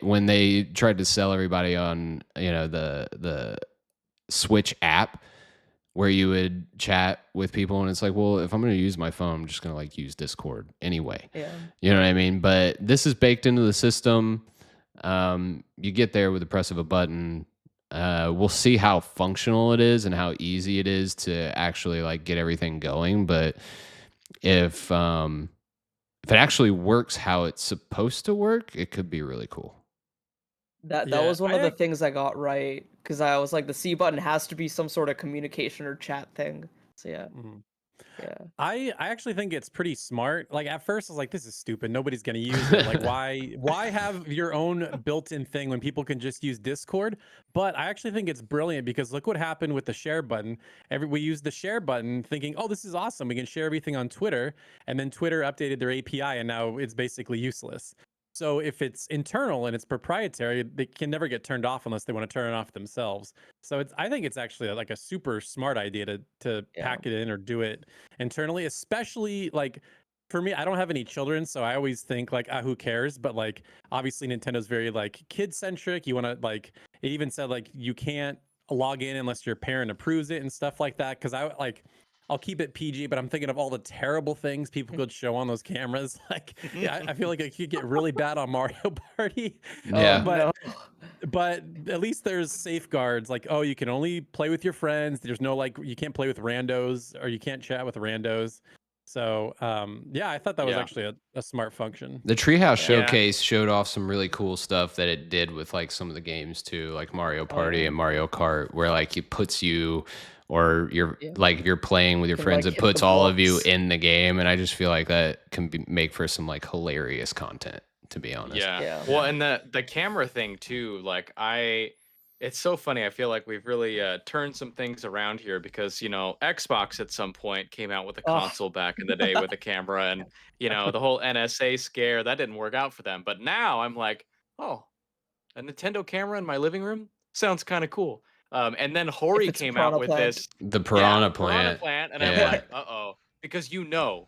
When they tried to sell everybody on the Switch app where you would chat with people, and it's like, well, if I'm going to use my phone, I'm just going to like use Discord anyway. Yeah. You know what I mean? But this is baked into the system. You get there with the press of a button. We'll see how functional it is and how easy it is to actually like get everything going. But if it actually works how it's supposed to work, it could be really cool. That Yeah, was one I of the ac- things I got right, because I was like, the C button has to be some sort of communication or chat thing. So yeah. Mhm. Yeah. I actually think it's pretty smart. Like at first I was like, this is stupid. Nobody's gonna use it. Like why have your own built-in thing when people can just use Discord? But I actually think it's brilliant because look what happened with the share button. We used the share button thinking, oh, this is awesome. We can share everything on Twitter. And then Twitter updated their API and now it's basically useless. So if it's internal and it's proprietary, they can never get turned off unless they want to turn it off themselves. So I think it's actually like a super smart idea to Yeah. pack it in or do it internally, especially like for me, I don't have any children, so I always think like, who cares? But like, obviously, Nintendo's very like kid centric. You want to like, it even said like you can't log in unless your parent approves it and stuff like that. Because I'll keep it PG, but I'm thinking of all the terrible things people could show on those cameras. Like, yeah, I feel like it could get really bad on Mario Party. Yeah. But No. but at least there's safeguards like, oh, you can only play with your friends. There's no like, you can't play with randos or you can't chat with randos. So yeah, I thought that was Yeah. actually a smart function. The Treehouse Yeah. Showcase showed off some really cool stuff that it did with like some of the games too, like Mario Party yeah. and Mario Kart, where like it puts you, or you're Yeah. like if you're playing with your Can, friends, like, it hit puts the all of you blocks. in the game, and I just feel like that can make for some like hilarious content, to be honest. Yeah. Yeah. Well, and the camera thing too, like it's so funny. I feel like we've really turned some things around here because, Xbox at some point came out with a Oh. console back in the day with a camera and, the whole NSA scare, that didn't work out for them. But now I'm like, oh, a Nintendo camera in my living room sounds kind of cool. And then If Hori it's a came out piranha with plant. this The Piranha Piranha Plant. Plant, and I'm Yeah. like, uh-oh, because you know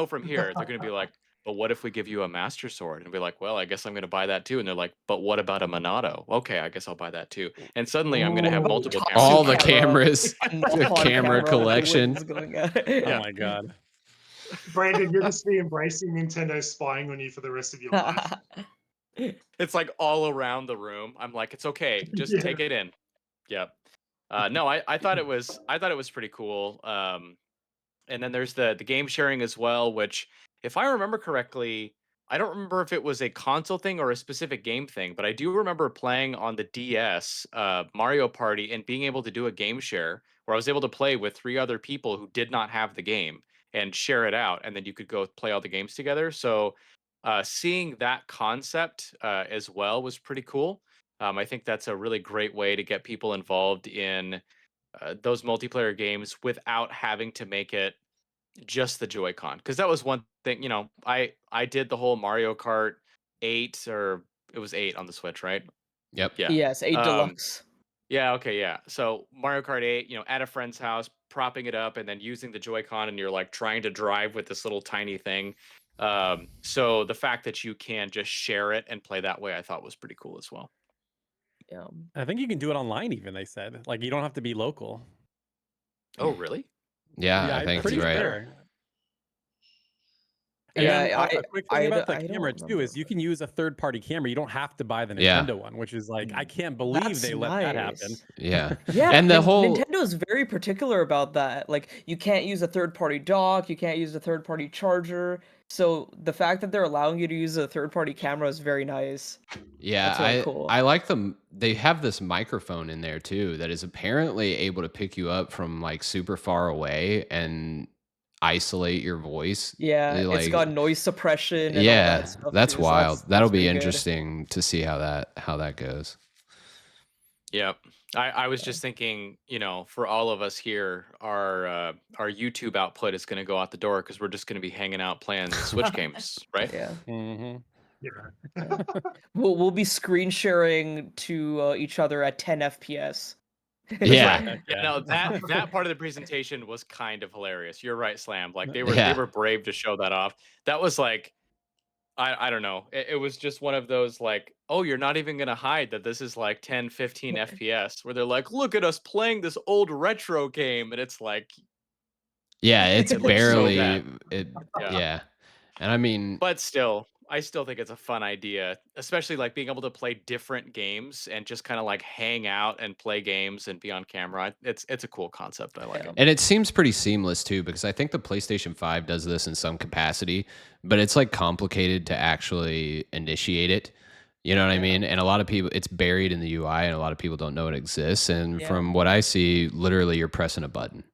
from here they're gonna be like, but what if we give you a Master Sword? And be like, well, I guess I'm gonna buy that too. And they're like, but what about a Monado? Okay, I guess I'll buy that too. And suddenly I'm gonna have Ooh, multiple Tatsu cameras. All the camera. cameras, A the knock-on camera with the collection. wings going out. Oh Yeah. my god. Brandon, you'll just be embracing Nintendo spying on you for the rest of your life. It's like all around the room. I'm like, it's okay, just Yeah. take it in. Yep. No, I thought it was pretty cool. And then there's the game sharing as well, which, if I remember correctly, I don't remember if it was a console thing or a specific game thing, but I do remember playing on the DS Mario Party and being able to do a game share where I was able to play with 3 other people who did not have the game and share it out, and then you could go play all the games together. So seeing that concept as well was pretty cool. I think that's a really great way to get people involved in those multiplayer games without having to make it just the Joy-Con, because that was one thing. I did the whole Mario Kart 8, or it was 8 on the Switch, right? Yep. Yeah. Yes, 8 Deluxe. Yeah. Okay. Yeah. So Mario Kart 8, at a friend's house, propping it up, and then using the Joy-Con, and you're like trying to drive with this little tiny thing. So the fact that you can just share it and play that way, I thought was pretty cool as well. Yeah. I think you can do it online even, they said. Like you don't have to be local. Oh, really? Yeah, I I'm think pretty he's right. sure. And Yeah, then a quick thing about the I camera don't too is remember. you can use a third-party camera. You don't have to buy the Yeah. Nintendo one, which is like, I can't believe That's they let that happen. nice. Yeah. Yeah, And the whole Nintendo's very particular about that. Like, you can't use a third-party dock, you can't use a third-party charger. So the fact that they're allowing you to use a third-party camera is very nice. Yeah, That's really cool. I like them. They have this microphone in there too that is apparently able to pick you up from like super far away and isolate your voice. Yeah, They, it's like, got noise suppression and all yeah, that stuff that's too, so wild. that's That'll be pretty good. interesting to see how that goes. Yep. I was just thinking, for all of us here, our YouTube output is going to go out the door because we're just going to be hanging out playing Switch games, right? Yeah. Mm-hmm. Yeah. We'll be screen sharing to each other at 10 FPS. Yeah. Yeah, no, that part of the presentation was kind of hilarious. You're right, Slam. Like they were Yeah. brave to show that off. That was like, I don't know. It was just one of those like, oh, you're not even gonna hide that this is like 10, 15 FPS, where they're like, look at us playing this old retro game, and it's like, Yeah, it's It looks so barely bad. yeah. Yeah. And I mean, but still, I still think it's a fun idea, especially like being able to play different games and just kind of like hang out and play games and be on camera. It's a cool concept. I like Yeah. it. and it seems pretty seamless too, because I think the PlayStation 5 does this in some capacity, but it's like complicated to actually initiate it. You know what I Yeah. mean? And a lot of people, it's buried in the UI, and a lot of people don't know it exists. And Yeah. from what I see, literally you're pressing a button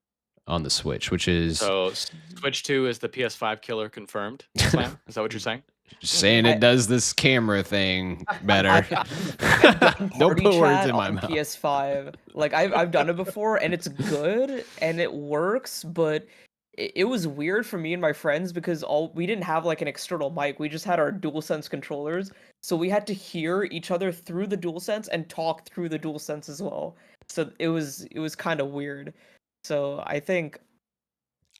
on the Switch, which is So Switch 2 is the PS5 killer confirmed. Slam, is that what you're saying? saying it does this camera thing better. I've done Don't party put words chat in my on mouth. PS5. Like I've done it before, and it's good and it works, but it was weird for me and my friends because we didn't have like an external mic. We just had our DualSense controllers, so we had to hear each other through the DualSense and talk through the DualSense as well. So it was kind of weird. So I think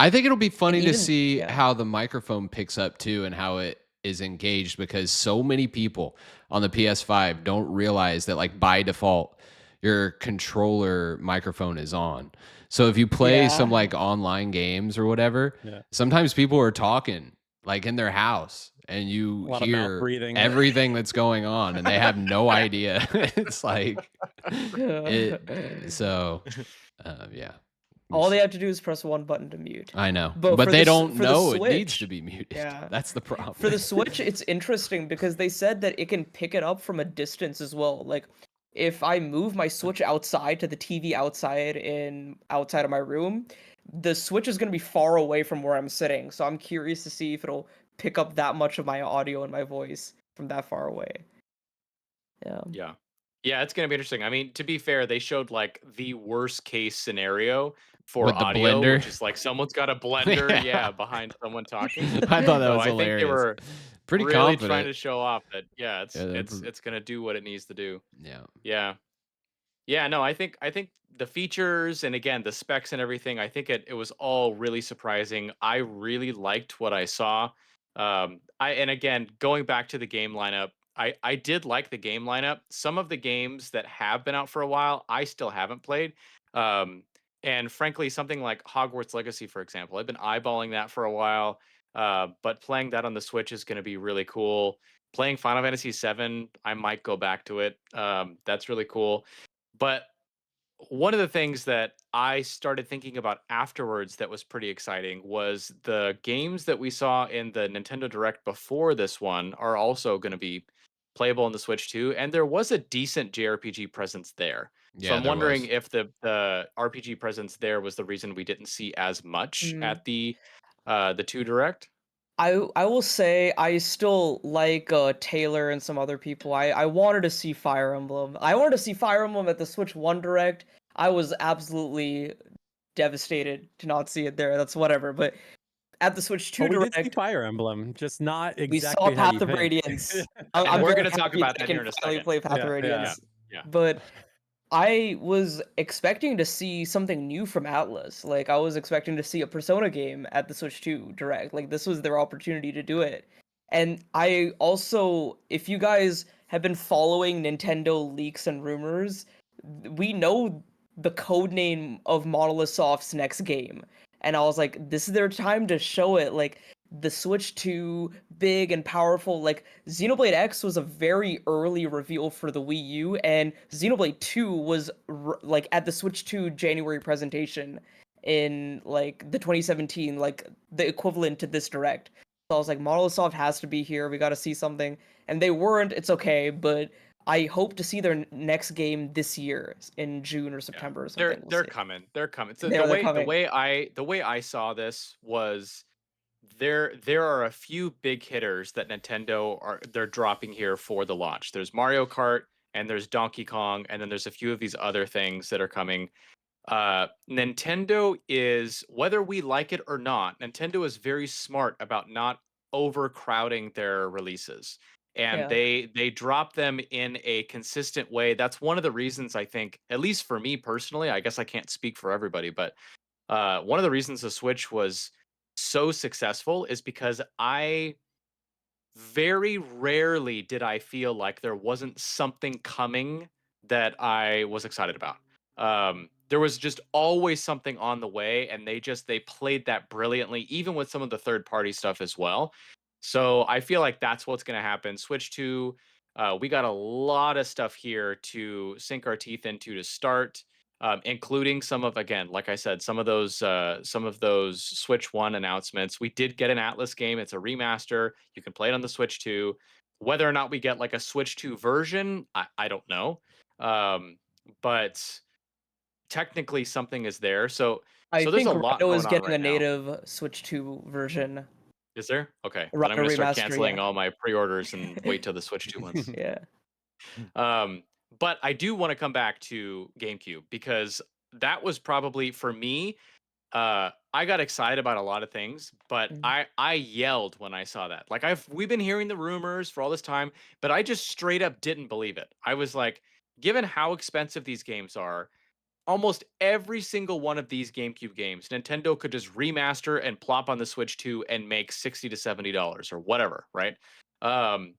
it'll be funny to even- see yeah. how the microphone picks up too and how it is engaged, because so many people on the PS5 don't realize that like by default your controller microphone is on. So if you play some Yeah. like online games or whatever, Yeah. sometimes people are talking like in their house and you A lot of mouth hear breathing. everything that's going on and they have no idea. It's like yeah. All they have to do is press one button to mute. I know, But but for they the s- don't for the know it needs Switch- to be muted. Yeah. That's the problem. For the Switch, it's interesting because they said that it can pick it up from a distance as well. Like, if I move my Switch outside to the TV outside of my room, the Switch is going to be far away from where I'm sitting. So I'm curious to see if it'll pick up that much of my audio and my voice from that far away. Yeah. Yeah, it's gonna be interesting. I mean, to be fair, they showed like the worst case scenario for With the audio, blender? which is like someone's got a blender, Yeah. yeah, behind someone talking. I thought that So was I think they hilarious. were Pretty really confident. trying to show off that Yeah, that's- it's gonna do what it needs to do. Yeah. Yeah, no, I think the features and again the specs and everything, I think it was all really surprising. I really liked what I saw. And again, going back to the game lineup, I did like the game lineup. Some of the games that have been out for a while, I still haven't played. Um, and frankly, something like Hogwarts Legacy, for example, I've been eyeballing that for a while. But playing that on the Switch is going to be really cool. Playing Final Fantasy VII, I might go back to it. That's really cool. But one of the things that I started thinking about afterwards that was pretty exciting was the games that we saw in the Nintendo Direct before this one are also going to be playable on the Switch too. And there was a decent JRPG presence there. So Yeah, I'm there wondering was. if the RPG presence there was the reason we didn't see as much at the 2 Direct. I will say I still like Taylor and some other people. I wanted to see Fire Emblem. I wanted to see Fire Emblem at the Switch 1 Direct. I was absolutely devastated to not see it there. That's whatever. But at the Switch 2 Oh, we did see Direct, Fire Emblem, just not we saw exactly how Path you of think. Radiance. And I'm we're very gonna talk happy about that I that here can in a finally second. play Path of Yeah, Radiance. yeah. But I was expecting to see something new from Atlas. Like, I was expecting to see a Persona game at the Switch 2 Direct. Like, this was their opportunity to do it. And I also, if you guys have been following Nintendo leaks and rumors, we know the code name of Monolith Soft's next game. And I was like, this is their time to show it. Like, the Switch 2, big and powerful. Like, Xenoblade X was a very early reveal for the Wii U, and Xenoblade 2 was like at the Switch 2 January presentation in like the 2017, like the equivalent to this Direct. So I was like, Monolith Soft has to be here. We got to see something, and they weren't. It's okay, but I hope to see their next game this year in June or September or something. They're coming. They're coming. So They're the coming. way I saw this was there are a few big hitters that they're dropping here for the launch. There's Mario Kart and there's Donkey Kong, and then there's a few of these other things that are coming. Nintendo is, whether we like it or not, Nintendo is very smart about not overcrowding their releases. And Yeah. they drop them in a consistent way. That's one of the reasons I think, at least for me personally, I guess I can't speak for everybody, but one of the reasons the Switch was so successful is because very rarely did I feel like there wasn't something coming that I was excited about. There was just always something on the way, and they played that brilliantly, even with some of the third party stuff as well. So I feel like that's what's going to happen. Switch 2, we got a lot of stuff here to sink our teeth into to start, including some of, again, like I said, some of those Switch 1 announcements. We did get an Atlas game. It's a remaster. You can play it on the Switch 2. Whether or not we get like a Switch 2 version, I don't know. But technically something is there. So I there's think a lot Rhino going is on getting right a now. native Switch 2 version. Is there? Okay. Then I'm Rhino gonna start remaster, canceling yeah. all my pre-orders and wait till the Switch 2 ones. Yeah. But I do want to come back to GameCube because that was probably for me. I got excited about a lot of things, but Mm. I yelled when I saw that. Like we've been hearing the rumors for all this time, but I just straight up didn't believe it. I was like, given how expensive these games are, almost every single one of these GameCube games, Nintendo could just remaster and plop on the Switch 2 and make $60 to $70 or whatever, right? Um,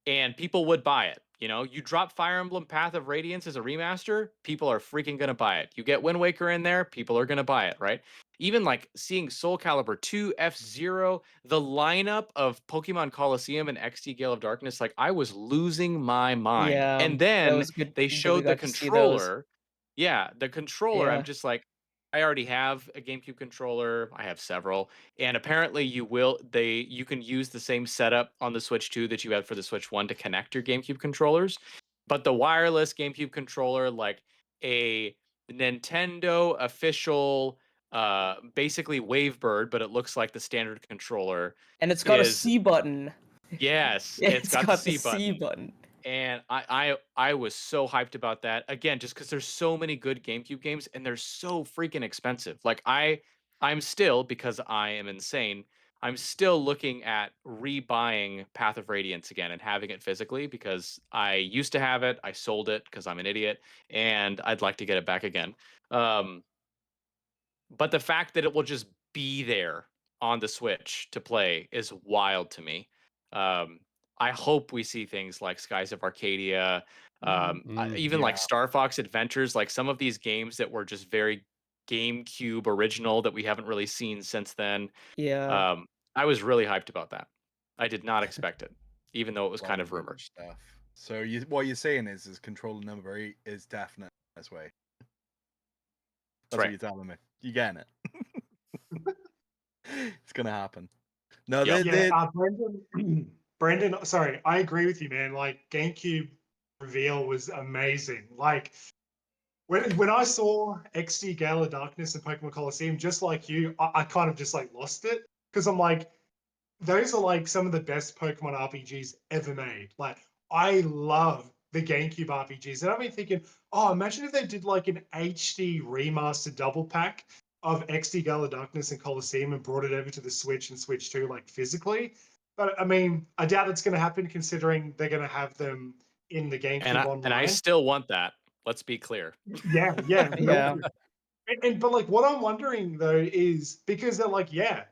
and people would buy it. You know, you drop Fire Emblem Path of Radiance as a remaster, people are freaking gonna buy it. You get Wind Waker in there, people are gonna buy it, right? Even like seeing Soul Calibur 2, F-Zero, the lineup of Pokemon Coliseum and XD Gale of Darkness, like I was losing my mind. Yeah, And that then was good they that we showed the got to see those. controller. Yeah, the controller, I'm Yeah. just like, I already have a GameCube controller. I have several. And apparently you can use the same setup on the Switch 2 that you had for the Switch 1 to connect your GameCube controllers. But the wireless GameCube controller, like a Nintendo official basically Wavebird, but it looks like the standard controller And it's got a is C button. yes, Yeah, it's it's got the got the C C button. button. And I was so hyped about that again, just because there's so many good GameCube games and they're so freaking expensive. Like I'm still, because I am insane, I'm still looking at rebuying Path of Radiance again and having it physically because I used to have it, I sold it because I'm an idiot, and I'd like to get it back again. Um, but the fact that it will just be there on the Switch to play is wild to me. Um, I hope we see things like Skies of Arcadia, even like Yeah. Star Fox Adventures, like some of these games that were just very GameCube original that we haven't really seen since then. Yeah. Um, I was really hyped about that. I did not expect it, even though it was A lot kind of good rumored. stuff. So what you're saying is controller number 8 is definite this way. That's what right. you're telling me. You getting it? It's gonna happen. No, Yep. Yeah, Brendan, sorry, I agree with you, man. Like GameCube reveal was amazing. Like when I saw XD Gale of Darkness and Pokemon Coliseum, just like you, I kind of just like lost it because I'm like, those are like some of the best Pokemon RPGs ever made. Like I love the GameCube RPGs, and I've been thinking, oh, imagine if they did like an HD remaster double pack of XD Gale of Darkness and Coliseum and brought it over to the Switch and Switch 2 like physically. But I mean, I doubt it's going to happen considering they're going to have them in the And GameCube I online. still want that. Let's be clear. Yeah. Yeah. And but like what I'm wondering though is because they're like, yeah,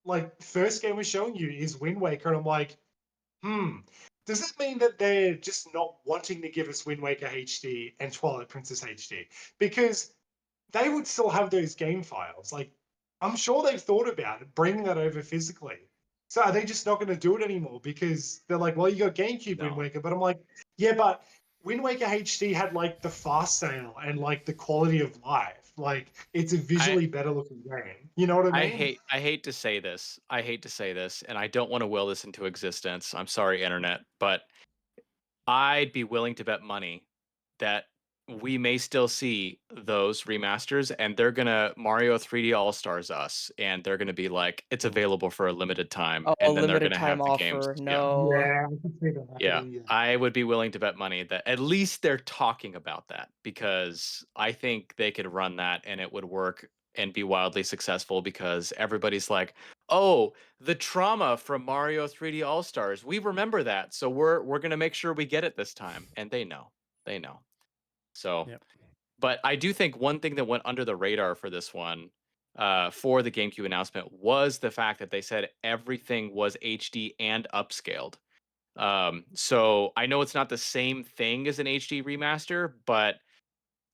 like first game we're showing you is Wind Waker, and I'm like, does that mean that they're just not wanting to give us Wind Waker HD and Twilight Princess HD? Because they would still have those game files. Like, I'm sure they've thought about it, bringing that over physically. So are they just not going to do it anymore? Because they're like, well, you got GameCube Wind No. Waker, but I'm like, yeah, but Wind Waker HD had like the fast sale and like the quality of life. Like, it's a visually better looking game. You know what I mean? I hate to say this. I hate to say this, and I don't want to will this into existence. I'm sorry, internet, but I'd be willing to bet money that we may still see those remasters, and they're gonna Mario 3D All Stars us, and they're gonna be like, it's available for a limited time, Oh, a and then they're limited gonna have time the games. offer. Yeah, No. Yeah, I can see that yeah. happening. Yeah. I would be willing to bet money that at least they're talking about that because I think they could run that and it would work and be wildly successful because everybody's like, "Oh, the trauma from Mario 3D All Stars. We remember that, so we're gonna make sure we get it this time." And they know, they know. So, Yep. but I do think one thing that went under the radar for this one, for the GameCube announcement, was the fact that they said everything was HD and upscaled. So I know it's not the same thing as an HD remaster, but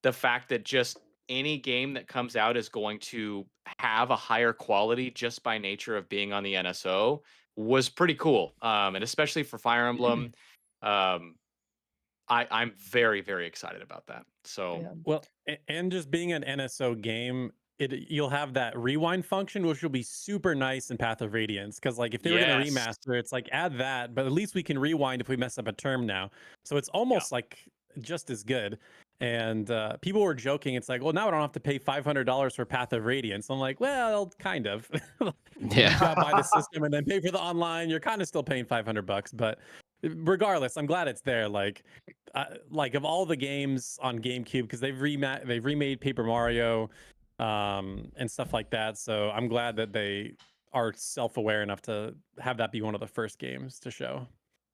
the fact that just any game that comes out is going to have a higher quality just by nature of being on the NSO was pretty cool. And especially for Fire Emblem, um, I'm very, very excited about that. So Yeah. Well, and just being an NSO game, you'll have that rewind function, which will be super nice in Path of Radiance. Because like if they were going to yes, remaster, it's like add that, but at least we can rewind if we mess up a term now. So it's almost like just as good. And people were joking. It's like, well, now I don't have to pay $500 for Path of Radiance. I'm like, well, kind of. Yeah. You gotta buy the system and then pay for the online. You're kind of still paying $500, but regardless, I'm glad it's there. Like of all the games on GameCube, because they've remade Paper Mario, and stuff like that. So I'm glad that they are self-aware enough to have that be one of the first games to show.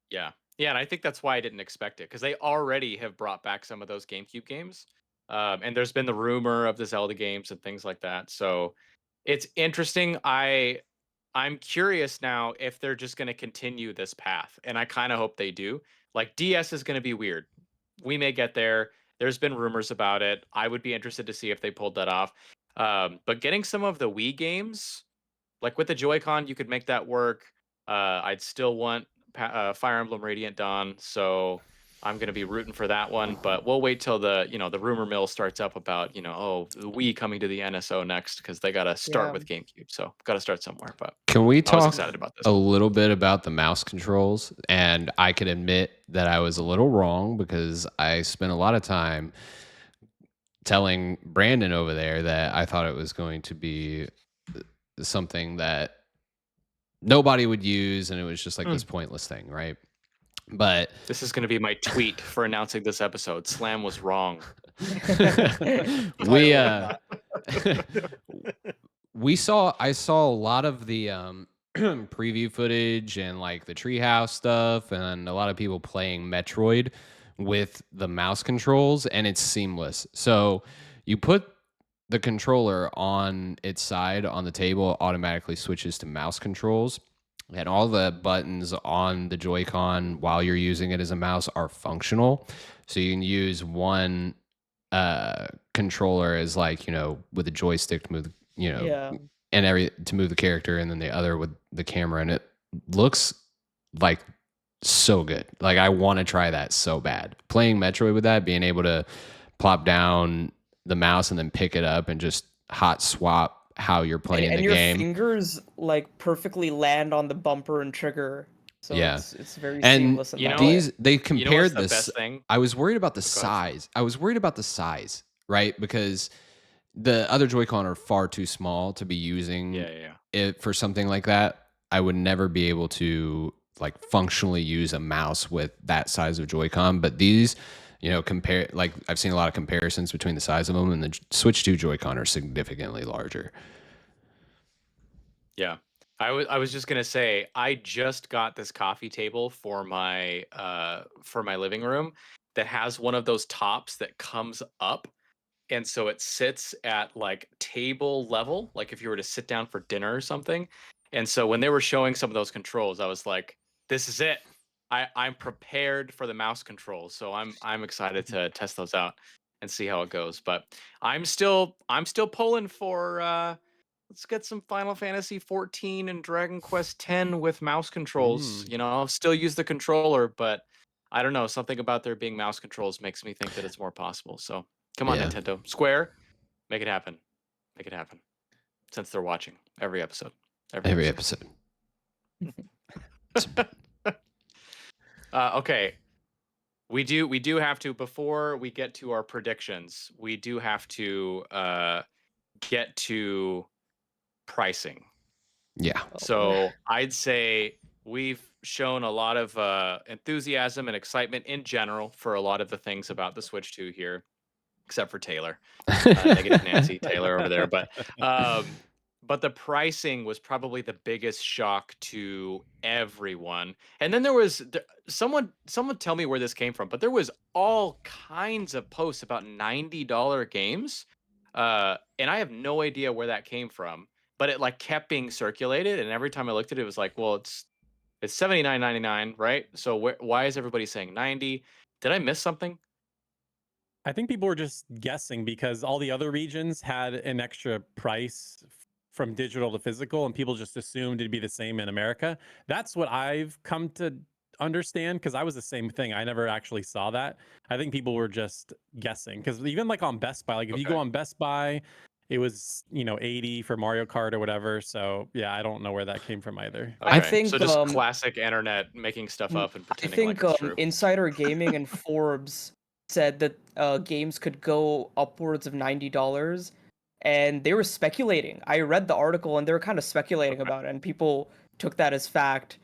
Yeah. Yeah, and I think that's why I didn't expect it, because they already have brought back some of those GameCube games. And there's been the rumor of the Zelda games and things like that. So it's interesting. I'm curious now if they're just going to continue this path, and I kind of hope they do. Like DS is going to be weird. We may get there. There's been rumors about it. I would be interested to see if they pulled that off. But getting some of the Wii games, like with the Joy-Con, you could make that work. I'd still want Fire Emblem Radiant Dawn, so I'm gonna be rooting for that one. But we'll wait till the rumor mill starts up about the Wii coming to the NSO next, because they gotta start Yeah. with GameCube. So gotta start somewhere. But Can we I was talk excited about this a one. little bit about the mouse controls? And I can admit that I was a little wrong, because I spent a lot of time telling Brandon over there that I thought it was going to be something that nobody would use, and it was just like this pointless thing, right? But This is gonna be my tweet for announcing this episode. Slam was wrong. we I I saw a lot of the preview footage and like the treehouse stuff, and a lot of people playing Metroid with the mouse controls, and it's seamless. So you put the controller on its side on the table, it automatically switches to mouse controls, and all the buttons on the Joy-Con while you're using it as a mouse are functional. So you can use one controller as like, with a joystick to move, Yeah. and to move the character, and then the other with the camera, and it looks like so good. Like I want to try that so bad. Playing Metroid with that, being able to plop down the mouse and then pick it up and just hot swap how you're playing And the your game. fingers like perfectly land on the bumper and trigger. So Yeah. it's very And seamless in you that know- way. they what's compared the this. best thing? I was worried about the Go ahead. size. I was worried about the size, right? Because the other Joy-Con are far too small to be using Yeah. it for something like that. I would never be able to like functionally use a mouse with that size of Joy-Con. But these, compare, like I've seen a lot of comparisons between the size of them, and the Switch 2 Joy-Con are significantly larger. Yeah. I was just gonna say, I just got this coffee table for my living room that has one of those tops that comes up, and so it sits at like table level, like if you were to sit down for dinner or something. And so when they were showing some of those controls, I was like, this is it. I'm prepared for the mouse controls, so I'm excited to test those out and see how it goes. But I'm still pulling for let's get some Final Fantasy 14 and Dragon Quest 10 with mouse controls. I'll still use the controller, but I don't know, something about there being mouse controls makes me think that it's more possible. So come on, Yeah. Nintendo. Square, make it happen. Make it happen. Since they're watching every episode. Every episode. Okay. We do have to, before we get to our predictions, we do have to get to pricing. Yeah. So I'd say we've shown a lot of enthusiasm and excitement in general for a lot of the things about the Switch 2 here, except for Taylor, negative Nancy Taylor over there. But the pricing was probably the biggest shock to everyone. And then there was someone tell me where this came from, but there was all kinds of posts about $90 games. And I have no idea where that came from, but it like kept being circulated, and every time I looked at it, it was like, well, it's $79.99, right? So why is everybody saying 90? Did I miss something? I think people were just guessing because all the other regions had an extra price from digital to physical, and people just assumed it'd be the same in America. That's what I've come to understand, because I was the same thing. I never actually saw that. I think people were just guessing, because even like on Best Buy, like if you go Okay. on Best Buy, it was 80 for Mario Kart or whatever. So yeah, I don't know where that came from either. I Okay, think, so just classic internet making stuff up and I pretending think like it's true. Insider Gaming and Forbes said that games could go upwards of $90, and they were speculating. I read the article, and they were kind of speculating about it, and people took that as fact.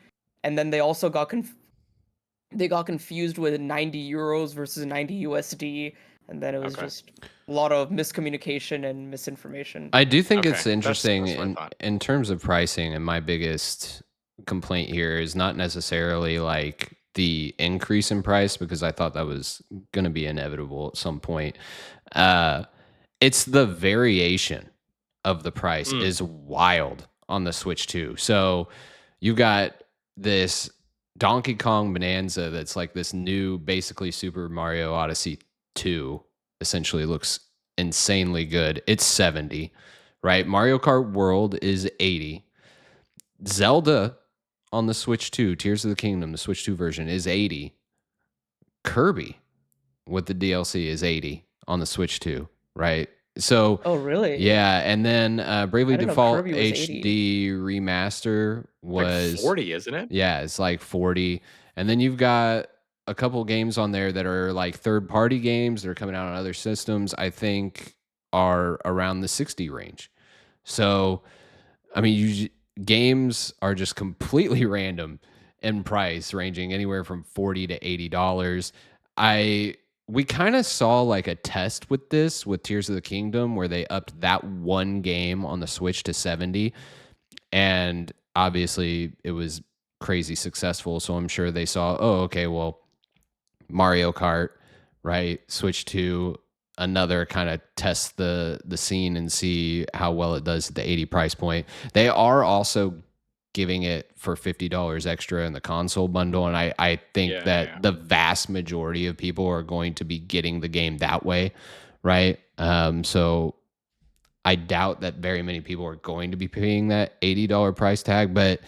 And then they also got confused with 90 euros versus 90 USD, and then it was Okay. just a lot of miscommunication and misinformation. I do think Okay, it's that's interesting what I thought. in terms of pricing, and my biggest complaint here is not necessarily like the increase in price, because I thought that was going to be inevitable at some point. It's the variation of the price is wild on the Switch 2. So you've got this Donkey Kong Bonanza that's like this new, basically Super Mario Odyssey 2, essentially looks insanely good. It's 70, right? Mario Kart World is 80. Zelda on the Switch 2, Tears of the Kingdom, the Switch 2 version is 80. Kirby with the DLC is 80 on the Switch 2, right? So Oh, really? yeah, and then Bravely I didn't know Default Kirby was 80. HD remaster was Like 40, isn't it? yeah, it's like 40. And then you've got a couple games on there that are like third-party games that are coming out on other systems, I think are around the 60 range. So, I mean, games are just completely random in price, ranging anywhere from $40 to $80. We kind of saw like a test with this with Tears of the Kingdom, where they upped that one game on the Switch to 70, and obviously it was crazy successful. So I'm sure they saw, oh, okay, well, Mario Kart, right? Switch to another, kind of test the scene and see how well it does at the 80 price point. They are also giving it for $50 extra in the console bundle, and I think that the vast majority of people are going to be getting the game that way, right? So I doubt that very many people are going to be paying that $80 price tag, but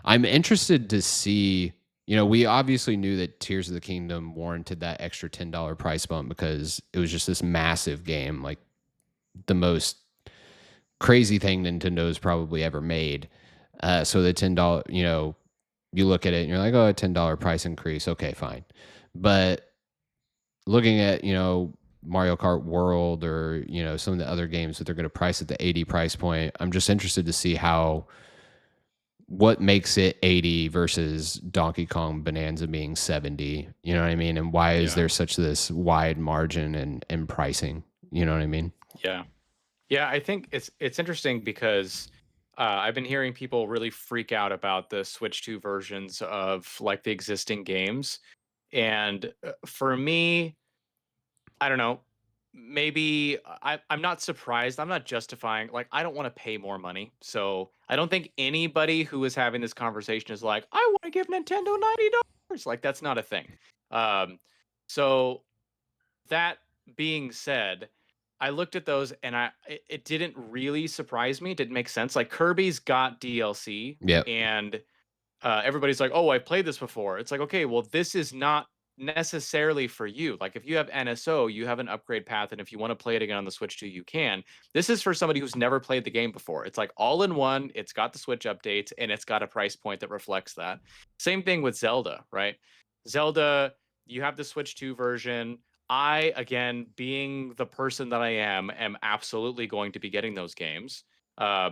I'm interested to see. You know, we obviously knew that Tears of the Kingdom warranted that extra $10 price bump because it was just this massive game, like the most crazy thing Nintendo's probably ever made. So the $10, you know, you look at it and you're like, oh, a $10 price increase. Okay, fine. But looking at, you know, Mario Kart World or, you know, some of the other games that they're going to price at the 80 price point, I'm just interested to see what makes it 80 versus Donkey Kong Bonanza being 70. You know what I mean? And why is there such this wide margin in pricing? You know what I mean? Yeah. Yeah, I think it's interesting because I've been hearing people really freak out about the Switch 2 versions of like the existing games. And for me, I don't know, maybe I'm not surprised. I'm not justifying, like, I don't want to pay more money. So I don't think anybody who is having this conversation is like, I want to give Nintendo $90. Like, that's not a thing. Um, so that being said, I looked at those and it didn't really surprise me. It didn't make sense. Like Kirby's got DLC, Yep. and everybody's like, "Oh, I played this before." It's like, okay, well, this is not necessarily for you. Like, if you have NSO, you have an upgrade path, and if you want to play it again on the Switch 2, you can. This is for somebody who's never played the game before. It's like all in one. It's got the Switch updates, and it's got a price point that reflects that. Same thing with Zelda, right? Zelda, you have the Switch 2 version. I, again, being the person that I am absolutely going to be getting those games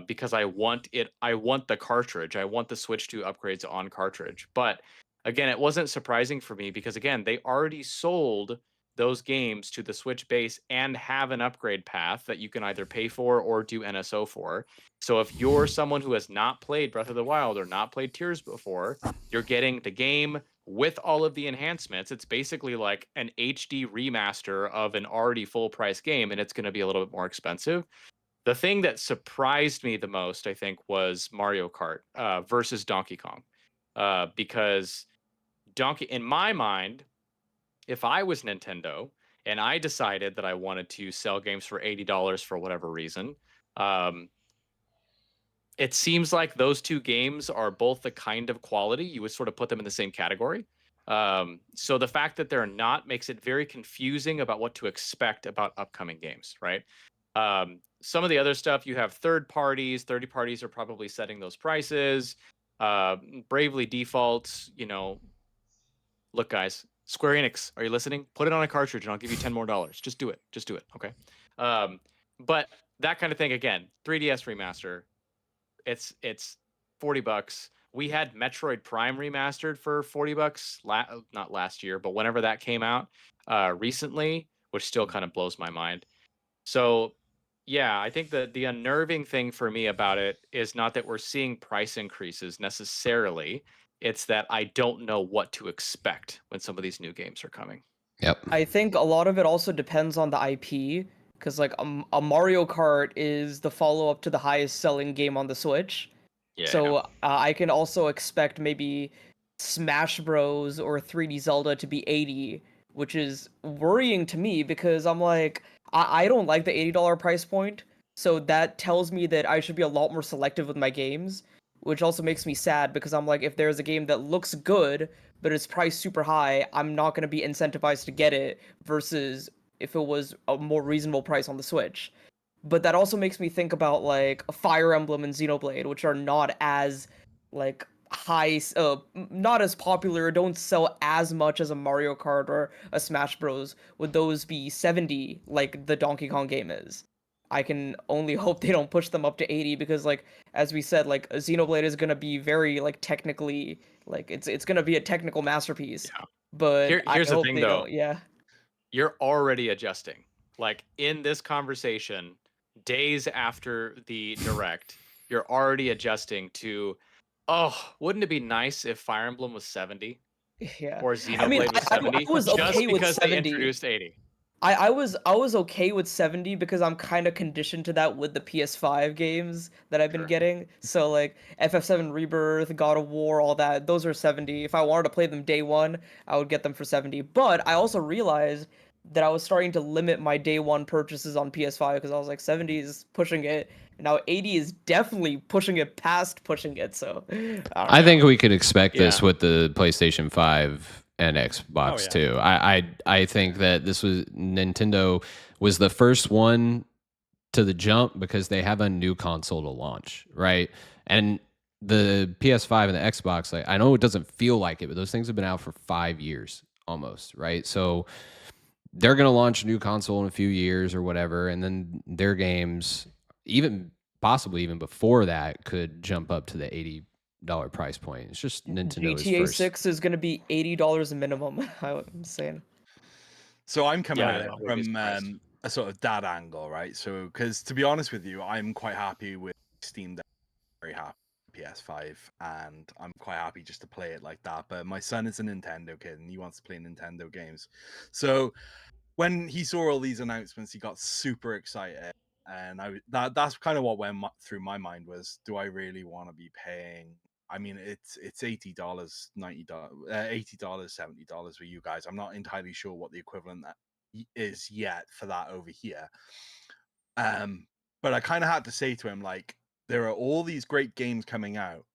because I want it. I want the cartridge. I want the Switch 2 upgrades on cartridge. But again, it wasn't surprising for me because again, they already sold those games to the Switch base and have an upgrade path that you can either pay for or do NSO for. So if you're someone who has not played Breath of the Wild or not played Tears before, you're getting the game with all of the enhancements. It's basically like an HD remaster of an already full price game, and it's going to be a little bit more expensive. The thing that surprised me the most, I think, was Mario Kart versus Donkey Kong, because in my mind, if I was Nintendo and I decided that I wanted to sell games for $80 for whatever reason, um, it seems like those two games are both the kind of quality you would sort of put them in the same category. So the fact that they're not makes it very confusing about what to expect about upcoming games, right? Some of the other stuff, you have third parties. Third parties are probably setting those prices. Bravely Defaults, you know, look, guys, Square Enix, are you listening? Put it on a cartridge and I'll give you $10 more. Just do it. Just do it. Okay. But that kind of thing again, 3DS remaster, it's $40. We had Metroid Prime remastered for $40, not last year, but whenever that came out recently, which still kind of blows my mind. So, yeah, I think that the unnerving thing for me about it is not that we're seeing price increases necessarily. It's that I don't know what to expect when some of these new games are coming. Yep. I think a lot of it also depends on the IP, because like a Mario Kart is the follow-up to the highest selling game on the Switch. Yeah. So I can also expect maybe Smash Bros or 3D Zelda to be 80, which is worrying to me because I'm like, I don't like the $80 price point. So that tells me that I should be a lot more selective with my games, which also makes me sad because I'm like, if there's a game that looks good, but it's priced super high, I'm not going to be incentivized to get it versus if it was a more reasonable price on the Switch. But that also makes me think about like Fire Emblem and Xenoblade, which are not as like not as popular, don't sell as much as a Mario Kart or a Smash Bros. Would those be 70 like the Donkey Kong game is? I can only hope they don't push them up to 80 because like as we said, like Xenoblade is gonna be very like technically like it's gonna be a technical masterpiece. Yeah. But I Here's the hope thing they though. don't. Yeah. You're already adjusting. Like in this conversation, days after the direct, you're already adjusting to, oh, wouldn't it be nice if Fire Emblem was 70 Yeah. or I mean, Xenoblade was I 70 was just okay with because they 70. introduced 80? I was okay with 70 because I'm kind of conditioned to that with the PS5 games that I've been Sure. getting. So like FF7 Rebirth, God of War, all that, those are 70. If I wanted to play them day one, I would get them for 70. But I also realized that I was starting to limit my day one purchases on PS5 because I was like 70 is pushing it. Now 80 is definitely pushing it past pushing it. So I think we could expect this Yeah. with the PlayStation 5 and Xbox yeah. too. I think that this was Nintendo was the first one to the jump because they have a new console to launch, right? And the PS5 and the Xbox, like I know it doesn't feel like it, but those things have been out for 5 years almost, right? So they're going to launch a new console in a few years or whatever, and then their games, even possibly even before that, could jump up to the $80 price point. It's just Nintendo's GTA first. 6 is going to be $80 minimum. I'm saying. So I'm coming Yeah, at it I wouldn't be from surprised. a sort of dad angle, right? So, because to be honest with you, I'm quite happy with Steam Deck, very happy with PS5, and I'm quite happy just to play it like that. But my son is a Nintendo kid, and he wants to play Nintendo games. So when he saw all these announcements, he got super excited, and that's kind of what went through my mind was, do I really want to be paying? I mean, it's $80, $90, $80, $70 with you guys. I'm not entirely sure what the equivalent that is yet for that over here. But I kind of had to say to him, like, there are all these great games coming out,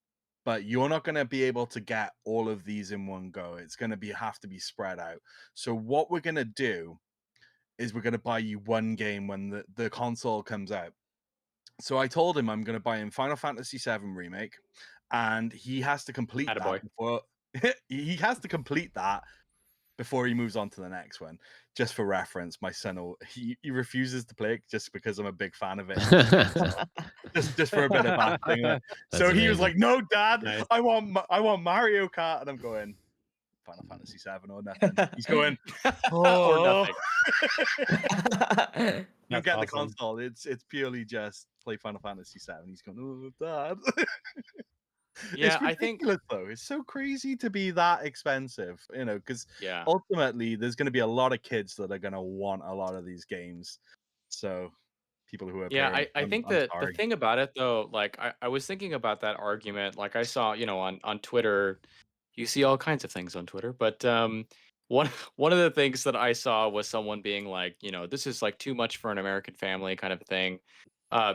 but you're not going to be able to get all of these in one go. It's going to have to be spread out. So what we're going to do is we're going to buy you one game when the console comes out. So I told him I'm going to buy him Final Fantasy VII Remake, and he has to complete Attaboy. that before he has to complete that before he moves on to the next one. Just for reference, my son he refuses to play it just because I'm a big fan of it. just for a bit of backing. So he was like, "No, Dad, Nice. I want Mario Kart," and I'm going, Final Fantasy VII or nothing. He's going, Or oh, nothing. you That's get the awesome. console. It's purely just play Final Fantasy VII. He's going, oh, Dad. Yeah, It's I think. ridiculous though. It's so crazy to be that expensive, because Yeah. ultimately there's going to be a lot of kids that are going to want a lot of these games. So people who are Yeah, parents, I think I'm that the sorry. thing about it though, like I was thinking about that argument. Like I saw, on Twitter, you see all kinds of things on Twitter, but one one of the things that I saw was someone being like, this is like too much for an American family kind of thing.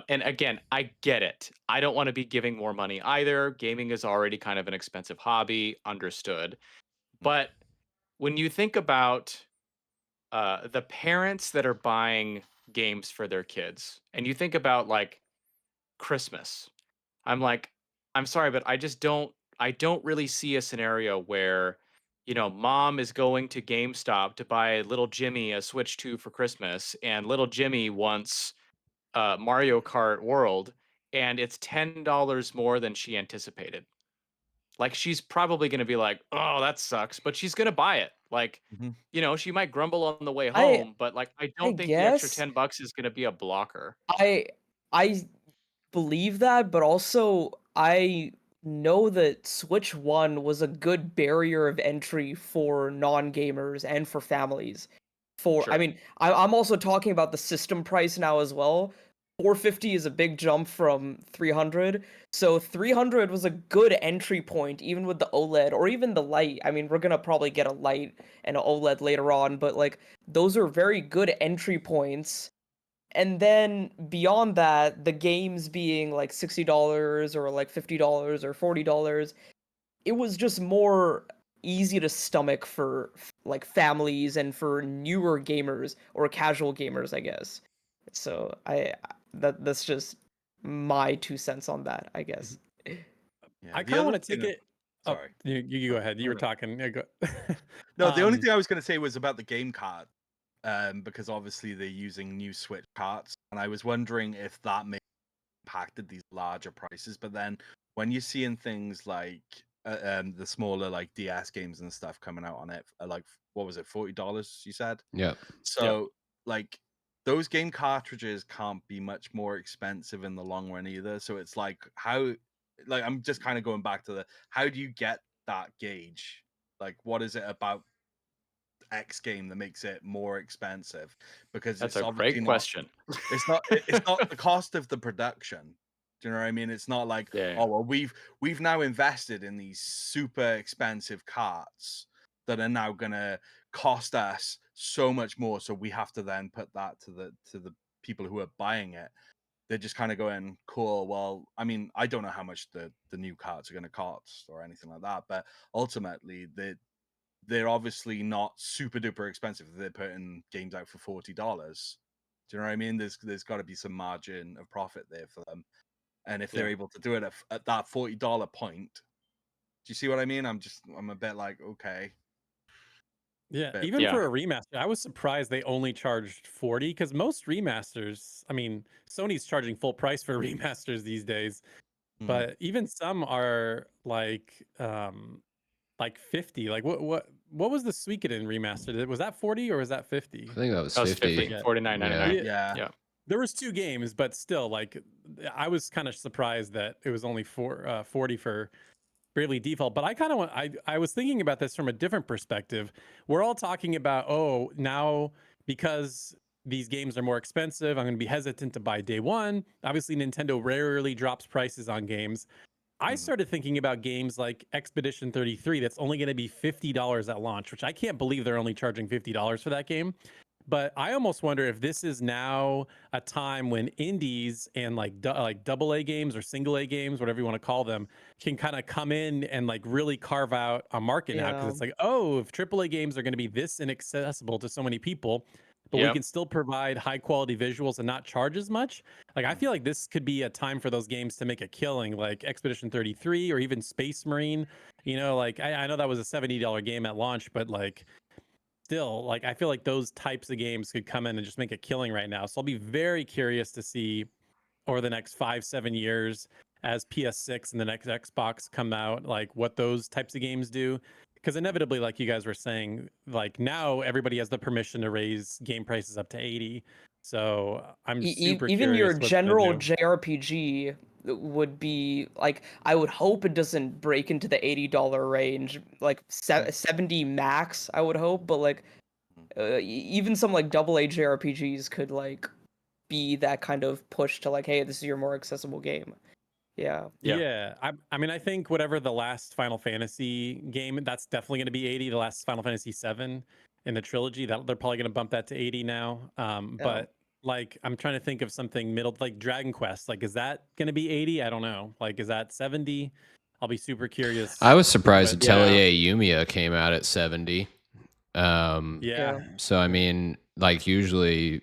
And again, I get it. I don't want to be giving more money either. Gaming is already kind of an expensive hobby, understood. But when you think about the parents that are buying games for their kids, and you think about like Christmas, I'm like, I'm sorry, but I don't really see a scenario where mom is going to GameStop to buy little Jimmy a Switch 2 for Christmas, and little Jimmy wants Mario Kart World, and it's $10 more than she anticipated. Like, she's probably going to be like, "Oh, that sucks," but she's going to buy it. Like, Mhm. she might grumble on the way I home, but like, I I don't think the extra guess $10 is going to be a blocker. I believe that, but also I know that Switch 1 was a good barrier of entry for non-gamers and for families. I Sure. mean, I'm also talking about the system price now as well. 450 is a big jump from 300. So 300 was a good entry point, even with the OLED or even the light. I mean, we're gonna probably get a light and an OLED later on, but like those are very good entry points. And then beyond that, the games being like $60 or like $50 or $40, it was just more easy to stomach for like families and for newer gamers or casual gamers, I guess. So that's just my 2 cents on that, I guess. Yeah. I The kind of other want to take thing. it. Oh, Sorry. you go ahead. You No, were no. talking. Yeah, go. No, the only Um, thing I was going to say was about the game card, because obviously they're using new Switch carts, and I was wondering if that may impacted these larger prices. But then when you're seeing things like the smaller like DS games and stuff coming out on it, like what was it, $40? You said. Yep. So like those game cartridges can't be much more expensive in the long run either. So it's like like I'm just kind of going back to how do you get that gauge? Like what is it about X game that makes it more expensive? Because That's it's a obviously great not question. it's not the cost of the production. Do you know what I mean? It's not like, Yeah. oh well, we've now invested in these super expensive carts that are now gonna cost us so much more, so we have to then put that to the people who are buying it. They're just kind of going, cool. Well, I mean, I don't know how much the new carts are going to cost or anything like that, but ultimately they're obviously not super duper expensive. They're putting games out for $40. Do you know what I mean? There's got to be some margin of profit there for them, and if they're Yeah. able to do it at that $40 point, do you see what I mean? I'm a bit like, okay, yeah, but even Yeah. for a remaster, I was surprised they only charged 40 because most remasters, I mean, Sony's charging full price for remasters these days, mhm. but even some are like 50. Like what was the Suikoden remastered? Was that 40 or was that 50? I think that was That was 50. 50, Forget. 49.99. Yeah. Yeah, Yeah. There was two games, but still, like, I was kind of surprised that it was only 40 for Bravely Default. But I kind of want, I was thinking about this from a different perspective. We're all talking about, oh, now because these games are more expensive, I'm going to be hesitant to buy day one. Obviously, Nintendo rarely drops prices on games. I Mhm. started thinking about games like Expedition 33 that's only going to be $50 at launch, which I can't believe they're only charging $50 for that game. But I almost wonder if this is now a time when indies and like double A games or single A games, whatever you want to call them, can kind of come in and like really carve out a market now. Because Yeah. it's like, oh, if AAA games are going to be this inaccessible to so many people, but we Yep. can still provide high quality visuals and not charge as much. Like I feel like this could be a time for those games to make a killing, like Expedition 33 or even Space Marine. Like I know that was a $70 game at launch, but like still, like I feel like those types of games could come in and just make a killing right now. So I'll be very curious to see over the next 5-7 years as PS6 and the next Xbox come out, like what those types of games do. Because inevitably, like you guys were saying, like now everybody has the permission to raise game prices up to 80. So I'm super Even your curious what it's gonna general do. JRPG would be like, I would hope it doesn't break into the $80 range, like 70 max, I would hope, but like even some like double A JRPGs could like be that kind of push to like, hey, this is your more accessible game. Yeah. Yeah. Yeah, I mean, I think whatever the last Final Fantasy game, that's definitely going to be 80. The last Final Fantasy 7 in the trilogy, that they're probably going to bump that to 80 now. Yeah. But like, I'm trying to think of something middle, like Dragon Quest. Like, is that going to be 80? I don't know. Like, is that 70? I'll be super I curious. was surprised But Atelier Yumiya came out at 70. yeah, Yeah. So I mean, like usually,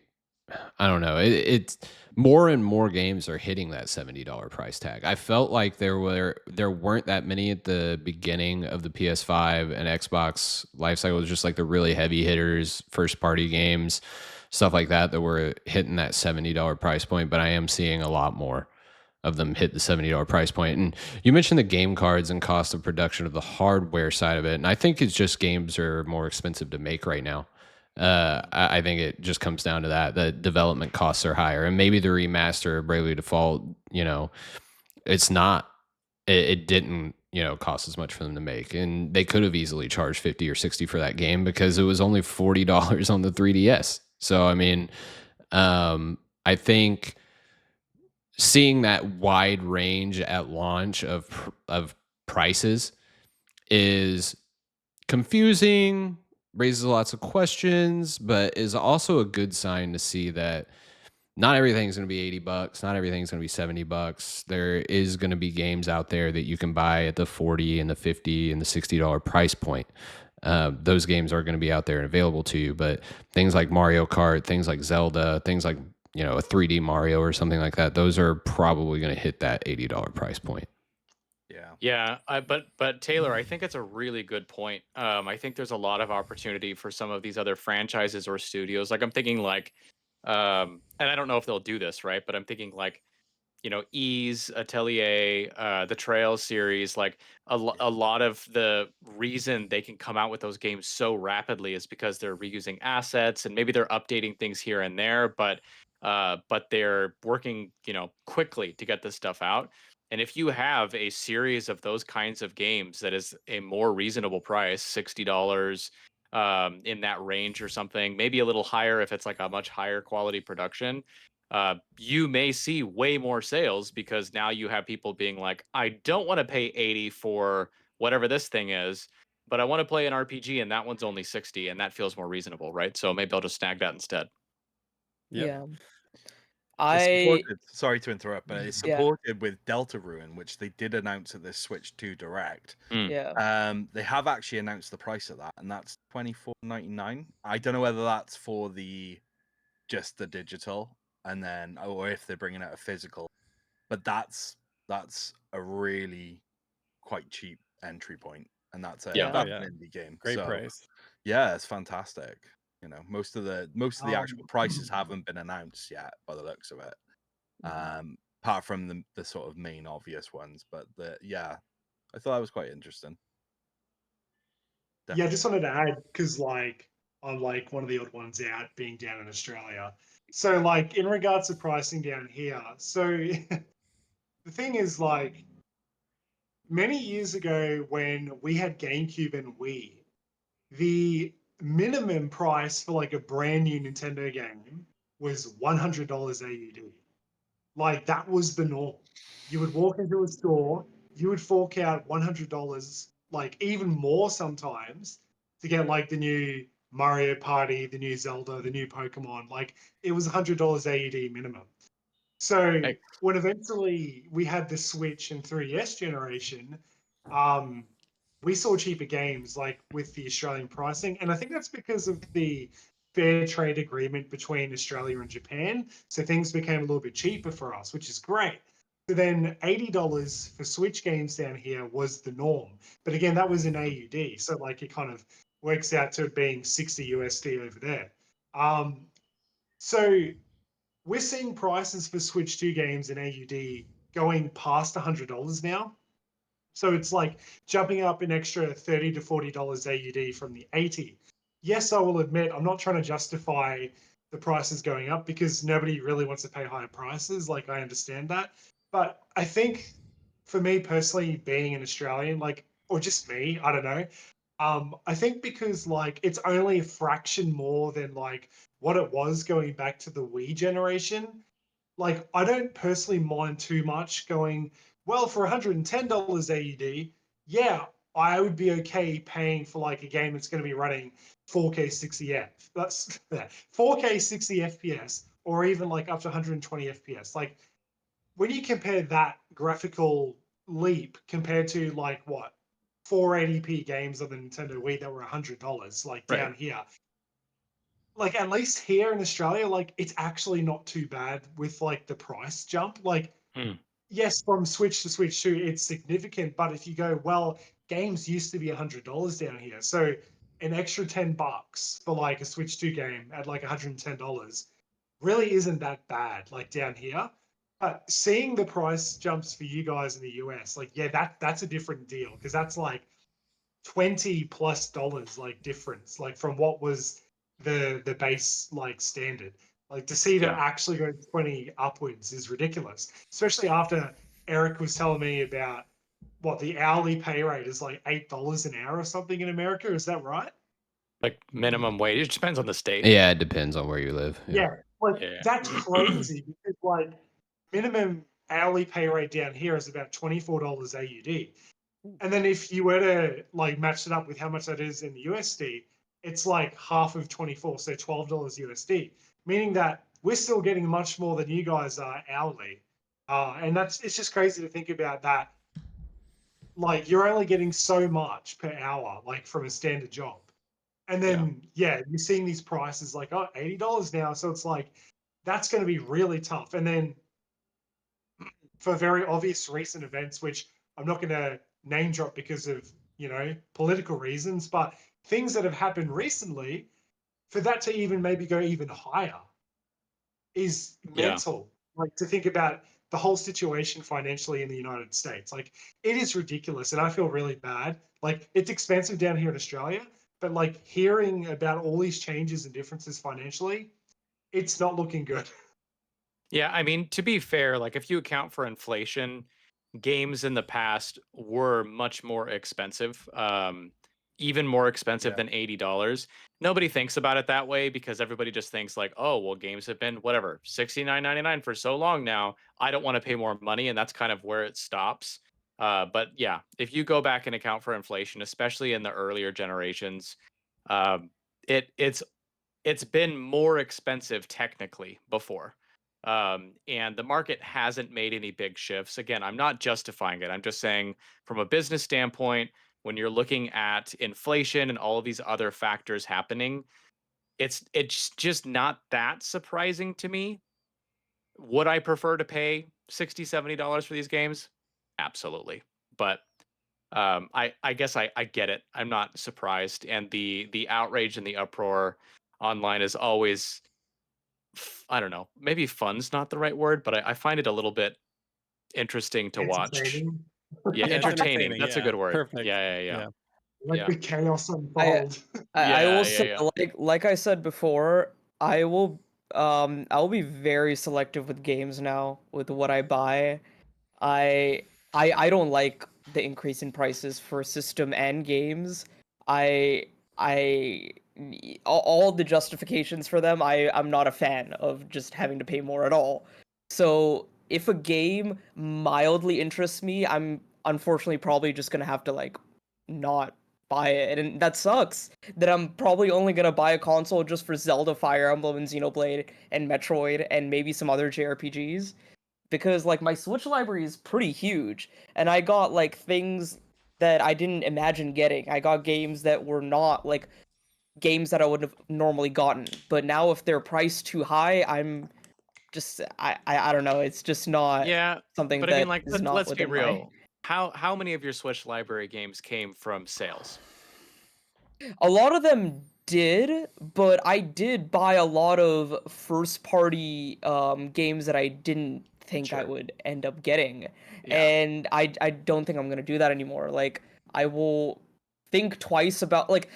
I don't know. It's more and more games are hitting that $70 price tag. I felt like there weren't that many at the beginning of the PS5 and Xbox life cycle. It was just like the really heavy hitters, first party games, stuff like that were hitting that $70 price point. But I am seeing a lot more of them hit the $70 price point. And you mentioned the game cards and cost of production of the hardware side of it. And I think it's just games are more expensive to make right now. I think it just comes down to that. The development costs are higher. And maybe the remaster of Bravely Default, it's not, it didn't, cost as much for them to make. And they could have easily charged 50 or 60 for that game because it was only $40 on the 3DS. So, I mean, I think seeing that wide range at launch of prices is confusing, raises lots of questions, but is also a good sign to see that not everything's going to be $80, not everything's going to be $70. There is going to be games out there that you can buy at the 40 and the 50 and the $60 price point. Those games are going to be out there and available to you, but things like Mario Kart, things like Zelda, things like a 3D Mario or something like that, those are probably going to hit that $80 price point. Yeah, but Taylor, I think it's a really good point. I think there's a lot of opportunity for some of these other franchises or studios. Like I'm thinking and I don't know if they'll do this, right? But I'm thinking Ease, Atelier, the Trails series, like a lot of the reason they can come out with those games so rapidly is because they're reusing assets and maybe they're updating things here and there, but they're working, quickly to get this stuff out. And if you have a series of those kinds of games that is a more reasonable price, $60 in that range or something, maybe a little higher if it's like a much higher quality production, you may see way more sales because now you have people being like, I don't want to pay 80 for whatever this thing is, but I want to play an RPG and that one's only 60 and that feels more reasonable, right? So maybe I'll just snag that instead. Yep. Yeah. It's I supported, sorry to interrupt, but it's Yeah. supported with Deltarune, which they did announce at this Switch 2 Direct. Yeah. They have actually announced the price of that, and that's $24.99. I don't know whether that's for just the digital, and then or if they're bringing out a physical, but that's a really quite cheap entry point, and that's Yeah. Oh, an yeah. indie game. Great So price. yeah, it's fantastic. Most of the actual prices Um, haven't been announced yet, by the looks of it. Apart from the sort of main obvious ones, but I thought that was quite interesting. Yeah, I just wanted to add because I'm like one of the odd ones out being down in Australia. So like in regards to pricing down here, so the thing is like many years ago when we had GameCube and Wii, the minimum price for like a brand new Nintendo game was $100 AUD. Like that was the norm. You would walk into a store, you would fork out $100, like even more sometimes, to get like the new Mario Party, the new Zelda, the new Pokemon. Like it was $100 AUD minimum. So Hey. when eventually we had the Switch and 3DS generation, um, we saw cheaper games like with the Australian pricing, and I think that's because of the fair trade agreement between Australia and Japan. So things became a little bit cheaper for us, which is great. So then $80 for Switch games down here was the norm. But again, that was in AUD. So like it kind of works out to it being 60 USD over there. So we're seeing prices for Switch 2 games in AUD going past $100 now. So it's like jumping up an extra $30 to $40 AUD from the 80. Yes, I will admit, I'm not trying to justify the prices going up because nobody really wants to pay higher prices. Like, I understand that. But I think for me personally, being an Australian, like, or just me, I don't know. I think because like it's only a fraction more than like what it was going back to the Wii generation. Like, I don't personally mind too much going, well, for $110 AUD, yeah, I would be okay paying for like a game that's going to be running 4K 60F. That's 4K 60 FPS, or even like up to 120 FPS. Like, when you compare that graphical leap compared to like what 480p games on the Nintendo Wii that were $100, like Right. down here, like at least here in Australia, like it's actually not too bad with like the price jump. Like, Hmm. yes, from Switch to Switch 2, it's significant. But if you go, well, games used to be $100 down here, so an extra $10 for like a Switch 2 game at like $110 really isn't that bad. Like down here, seeing the price jumps for you guys in the US, like yeah, that's a different deal because that's like $20+ like difference, like from what was the base like standard. Like to see them Yeah. actually go 20 upwards is ridiculous, especially after Eric was telling me about what the hourly pay rate is like $8 an hour or something in America. Is that right? Like minimum wage. It depends on the state. Yeah, it depends on where you live. Yeah, like Yeah. that's crazy because like minimum hourly pay rate down here is about $24 AUD. And then if you were to like match it up with how much that is in the USD, it's like half of 24, so $12 USD, meaning that we're still getting much more than you guys are hourly. And it's just crazy to think about that. Like you're only getting so much per hour, like from a standard job. And then, yeah, you're seeing these prices like, oh, $80 now. So it's like, that's going to be really tough. And then for very obvious recent events, which I'm not going to name drop because of, political reasons, but things that have happened recently, for that to even maybe go even higher is Yeah. mental. Like to think about the whole situation financially in the United States. Like it is ridiculous. And I feel really bad. Like it's expensive down here in Australia, but like hearing about all these changes and differences financially, it's not looking good. Yeah, I mean, to be fair, like if you account for inflation, games in the past were much more expensive, even more expensive Yeah. than $80. Nobody thinks about it that way because everybody just thinks like, oh, well, games have been whatever, $69.99 for so long now. I don't want to pay more money, and that's kind of where it stops. But yeah, if you go back and account for inflation, especially in the earlier generations, um, it's been more expensive technically before. And the market hasn't made any big shifts. Again, I'm not justifying it. I'm just saying from a business standpoint, when you're looking at inflation and all of these other factors happening, it's just not that surprising to me. Would I prefer to pay $60, $70 for these games? Absolutely. But I guess I get it. I'm not surprised. And the outrage and the uproar online is always I don't know, maybe fun's not the right word, but I find it a little bit interesting to watch. Entertaining. Yeah, Yeah, it's entertaining. That's a Yeah, good word. perfect. Yeah. Like Yeah. the chaos I unfold. I will Yeah. say, like I said before, I will be very selective with games now with what I buy. I I don't like the increase in prices for system and games. I I all the justifications for them, I'm not a fan of just having to pay more at all. So if a game mildly interests me, I'm unfortunately probably just gonna have to like not buy it, and that sucks. That I'm probably only gonna buy a console just for Zelda, Fire Emblem, and Xenoblade, and Metroid, and maybe some other JRPGs because like my Switch library is pretty huge, and I got like things that I didn't imagine getting. I got games that were not like games that I would have normally gotten. But now if they're priced too high, I'm just I don't know. It's just not Yeah, something but I mean, that like, is not let's be within my. real. How many of your Switch library games came from sales? A lot of them did, but I did buy a lot of first party games that I didn't think I Sure. would end up getting. Yeah. And I don't think I'm going to do that anymore. Like I will think twice about like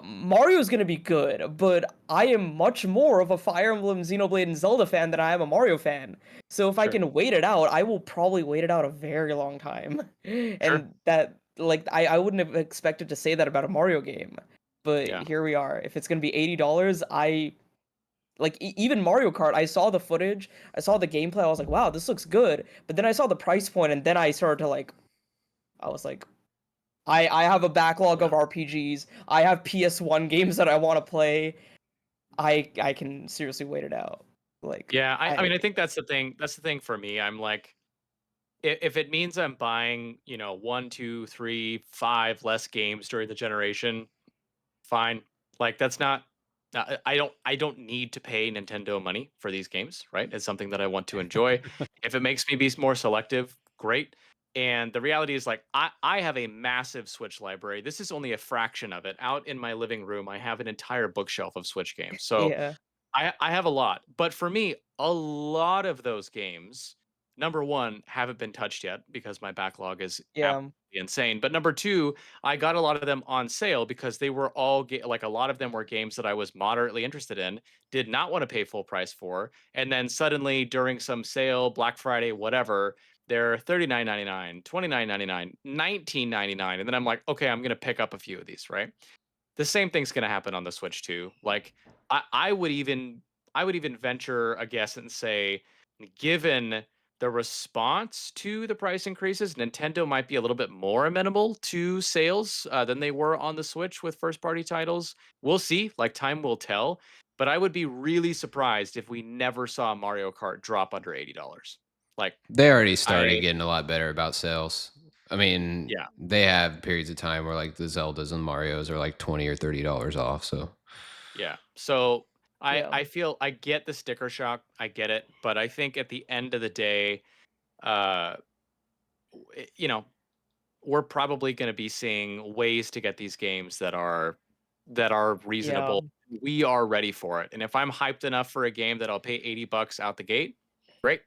Mario's going to be good, but I am much more of a Fire Emblem, Xenoblade, and Zelda fan than I am a Mario fan. So if I Sure. can wait it out, I will probably wait it out a very long time. Sure. And that like I wouldn't have expected to say that about a Mario game. But Yeah. here we are. If it's gonna be $80, I like even Mario Kart. I saw the footage, I saw the gameplay. I was like, wow, this looks good. But then I saw the price point, and then I started to like, I was like, I have a backlog of Yeah. RPGs. I have PS1 games that I want to play. I can seriously wait it out. Like Yeah. I mean, I think that's the thing. That's the thing for me. I'm like, if it means I'm buying, one, two, three, five less games during the generation, fine. Like that's not I don't need to pay Nintendo money for these games, right? It's something that I want to enjoy. If it makes me be more selective, great. And the reality is, like, I have a massive Switch library. This is only a fraction of it. Out in my living room, I have an entire bookshelf of Switch games. So Yeah. I have a lot, but for me, a lot of those games, number one, haven't been touched yet because my backlog is absolutely Yeah. insane. But number two, I got a lot of them on sale because they were all like a lot of them were games that I was moderately interested in, did not want to pay full price for, and then suddenly during some sale, Black Friday, whatever, they're $39.99, $29.99, $19.99, and then I'm like, okay, I'm gonna pick up a few of these, right? The same thing's gonna happen on the Switch too. Like I would even venture a guess and say, given the response to the price increases, Nintendo might be a little bit more amenable to sales than they were on the Switch with first party titles. We'll see. Like time will tell. But I would be really surprised if we never saw Mario Kart drop under $80. Like They already started I getting a lot better about sales. I mean, yeah. they have periods of time where like the Zeldas and Marios are like $20 or $30 off. So Yeah. So Yeah. I feel I get the sticker shock. I get it, but I think at the end of the day, uh, you know, we're probably going to be seeing ways to get these games that are Yeah. reasonable. We are ready for it. And if I'm hyped enough for a game that I'll pay $80 out the gate, great.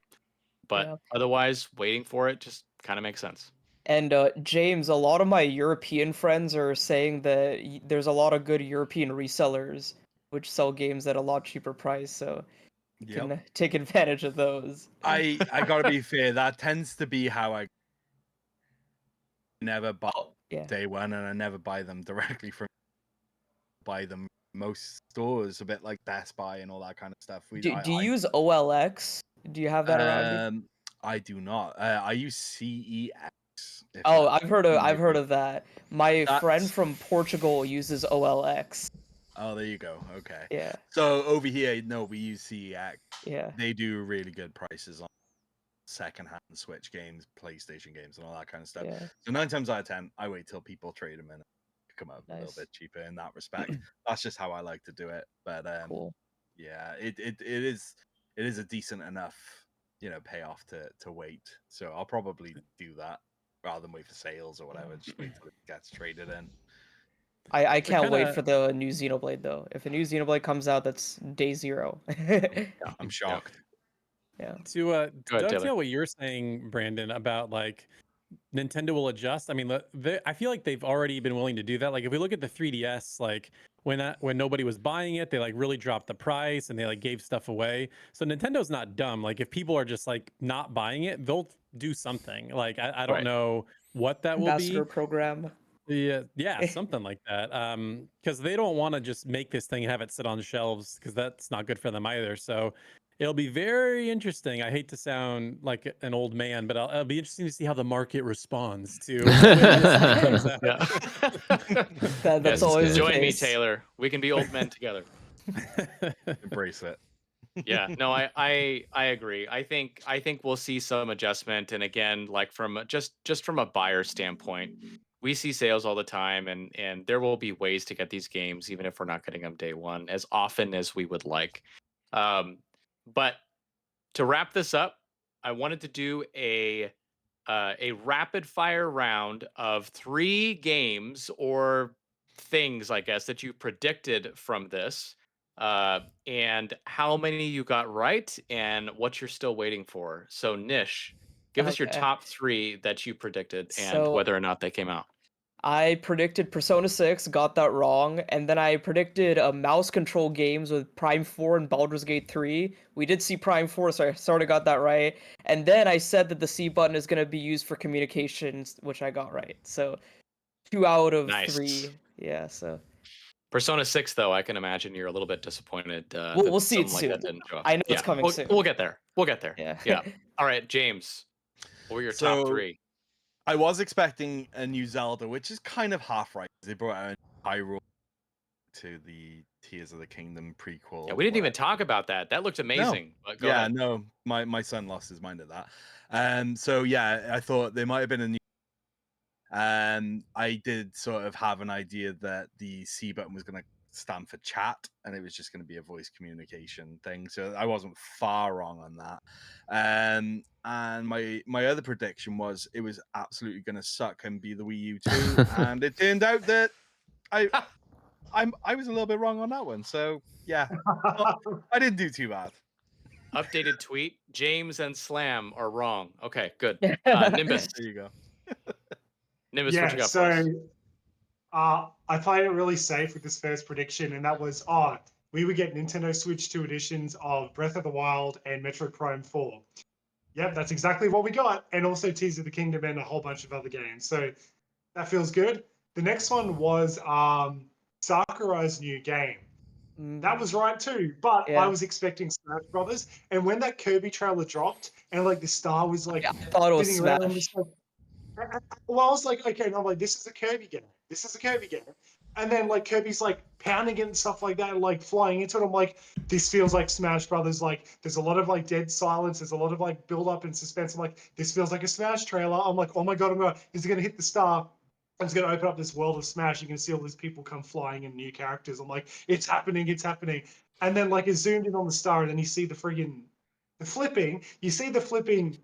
But Yeah. otherwise, waiting for it just kind of makes sense. And James, a lot of my European friends are saying that there's a lot of good European resellers which sell games at a lot cheaper price, so you Yep. can take advantage of those. I gotta be fair. That tends to be how I never buy Oh, yeah. day one, and I never buy them directly from buy them most stores, a bit like Best Buy and all that kind of stuff. Do you use OLX? Do you have that around you? I do not. I use CEX. If Oh, that's I've heard familiar. of that. My friend That's from Portugal uses OLX. oh, there you go. Okay. Yeah. So over here, no, we use CEX. Yeah. They do really good prices on secondhand Switch games, PlayStation games, and all that kind of stuff. Yeah. So 9 times out of 10, I wait till people trade them in and come up a little Nice. bit cheaper in that respect. That's just how I like to do it. But Cool. yeah, it is a decent enough, payoff to wait. So I'll probably do that rather than wait for sales or whatever. Just wait till it gets traded in. I So can't wait kinda for the new Xenoblade though. If a new Xenoblade comes out, that's day zero. I'm shocked. Yeah. to Go ahead, Taylor. dovetail what you're saying, Brandon, about like Nintendo will adjust. I mean, I feel like they've already been willing to do that. Like if we look at the 3DS, like when nobody was buying it, they like really dropped the price and they like gave stuff away. So Nintendo's not dumb. Like if people are just like not buying it, they'll do something. Like I don't Right. know what that will Ambassador be. program. Yeah, something like that. Because they don't want to just make this thing and have it sit on shelves because that's not good for them either. So it'll be very interesting. I hate to sound like an old man, but it'll be interesting to see how the market responds to when this thing comes out. Yeah. That's Yes, always the join me, case. Taylor. We can be old men together. Embrace it. Yeah, no, I agree. I think we'll see some adjustment, and again, like from just from a buyer standpoint, we see sales all the time, and there will be ways to get these games, even if we're not getting them day one as often as we would like. But to wrap this up, I wanted to do a rapid fire round of 3 games or things, I guess, that you predicted from this, and how many you got right, and what you're still waiting for. So, Nish, give us your Okay. top 3 that you predicted and So whether or not they came out. I predicted Persona 6, got that wrong, and then I predicted mouse control games with Prime 4 and Baldur's Gate 3. We did see Prime 4, so I sort of got that right. And then I said that the C button is going to be used for communications, which I got right. So 2 out of Nice. 3. Yeah, so Persona 6, though, I can imagine you're a little bit disappointed we'll that see it something like that soon. didn't show up. I know Yeah, it's coming soon. we'll get there. We'll get there. Yeah. Yeah. All right, James, what were your top So 3? I was expecting a new Zelda, which is kind of half right. They brought out Hyrule to the Tears of the Kingdom prequel. Yeah, we didn't even whatever. talk about that. That looked amazing. But go ahead. No, my son lost his mind at that. So yeah, I thought there might have been a new. I did sort of have an idea that the C button was going to stand for chat, and it was just going to be a voice communication thing. So I wasn't far wrong on that. And my other prediction was it was absolutely going to suck and be the Wii U 2, and it turned out that I was a little bit wrong on that one. So yeah, I didn't do too bad. Updated tweet: James and Slam are wrong. Okay, good. Nimbus. There you go. Nimbus, what you Yeah, got for us? so I played it really safe with this first prediction, and that was, we would get Nintendo Switch 2 editions of Breath of the Wild and Metroid Prime 4. Yep, that's exactly what we got, and also Tears of the Kingdom and a whole bunch of other games. So that feels good. The next one was Sakurai's new game. That was right too, but Yeah. I was expecting Smash Brothers, and when that Kirby trailer dropped, and like the star was like I thought it was spinning around, I'm Smash. just like, well, I was like, okay, and I'm like, this is a Kirby game. This is a Kirby game. And then like Kirby's like pounding it and stuff like that, and like flying into it. I'm like, this feels like Smash Brothers. Like, there's a lot of like dead silence. There's a lot of like build up and suspense. I'm like, this feels like a Smash trailer. I'm like, oh my god, is it gonna hit the star? It's going to open up this world of Smash. You can see all these people come flying and new characters. I'm like, it's happening, it's happening. And then like it zoomed in on the star, and then you see the flipping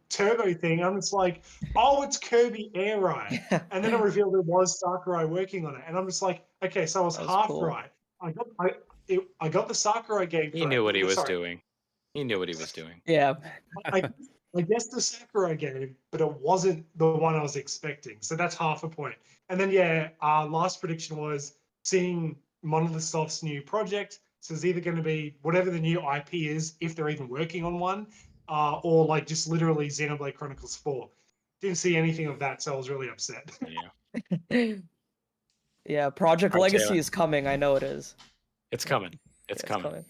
turbo thing. I'm just like, oh, it's Kirby Air Ride. And then it revealed it was Sakurai working on it. And I'm just like, okay, so I was half cool. right. I got the Sakurai game. He knew what he was Sorry. doing. He knew what he was doing. Yeah. I guess the Sakurai game, but it wasn't the one I was expecting. So that's half a point. And then, last prediction was seeing Monolith Soft's new project. So it's either going to be whatever the new IP is, if they're even working on one, or like just literally Xenoblade Chronicles 4. Didn't see anything of that, so I was really upset. Yeah. Yeah, Project All right, Legacy Taylor. is coming. I know it is. It's coming. It's Yeah, coming.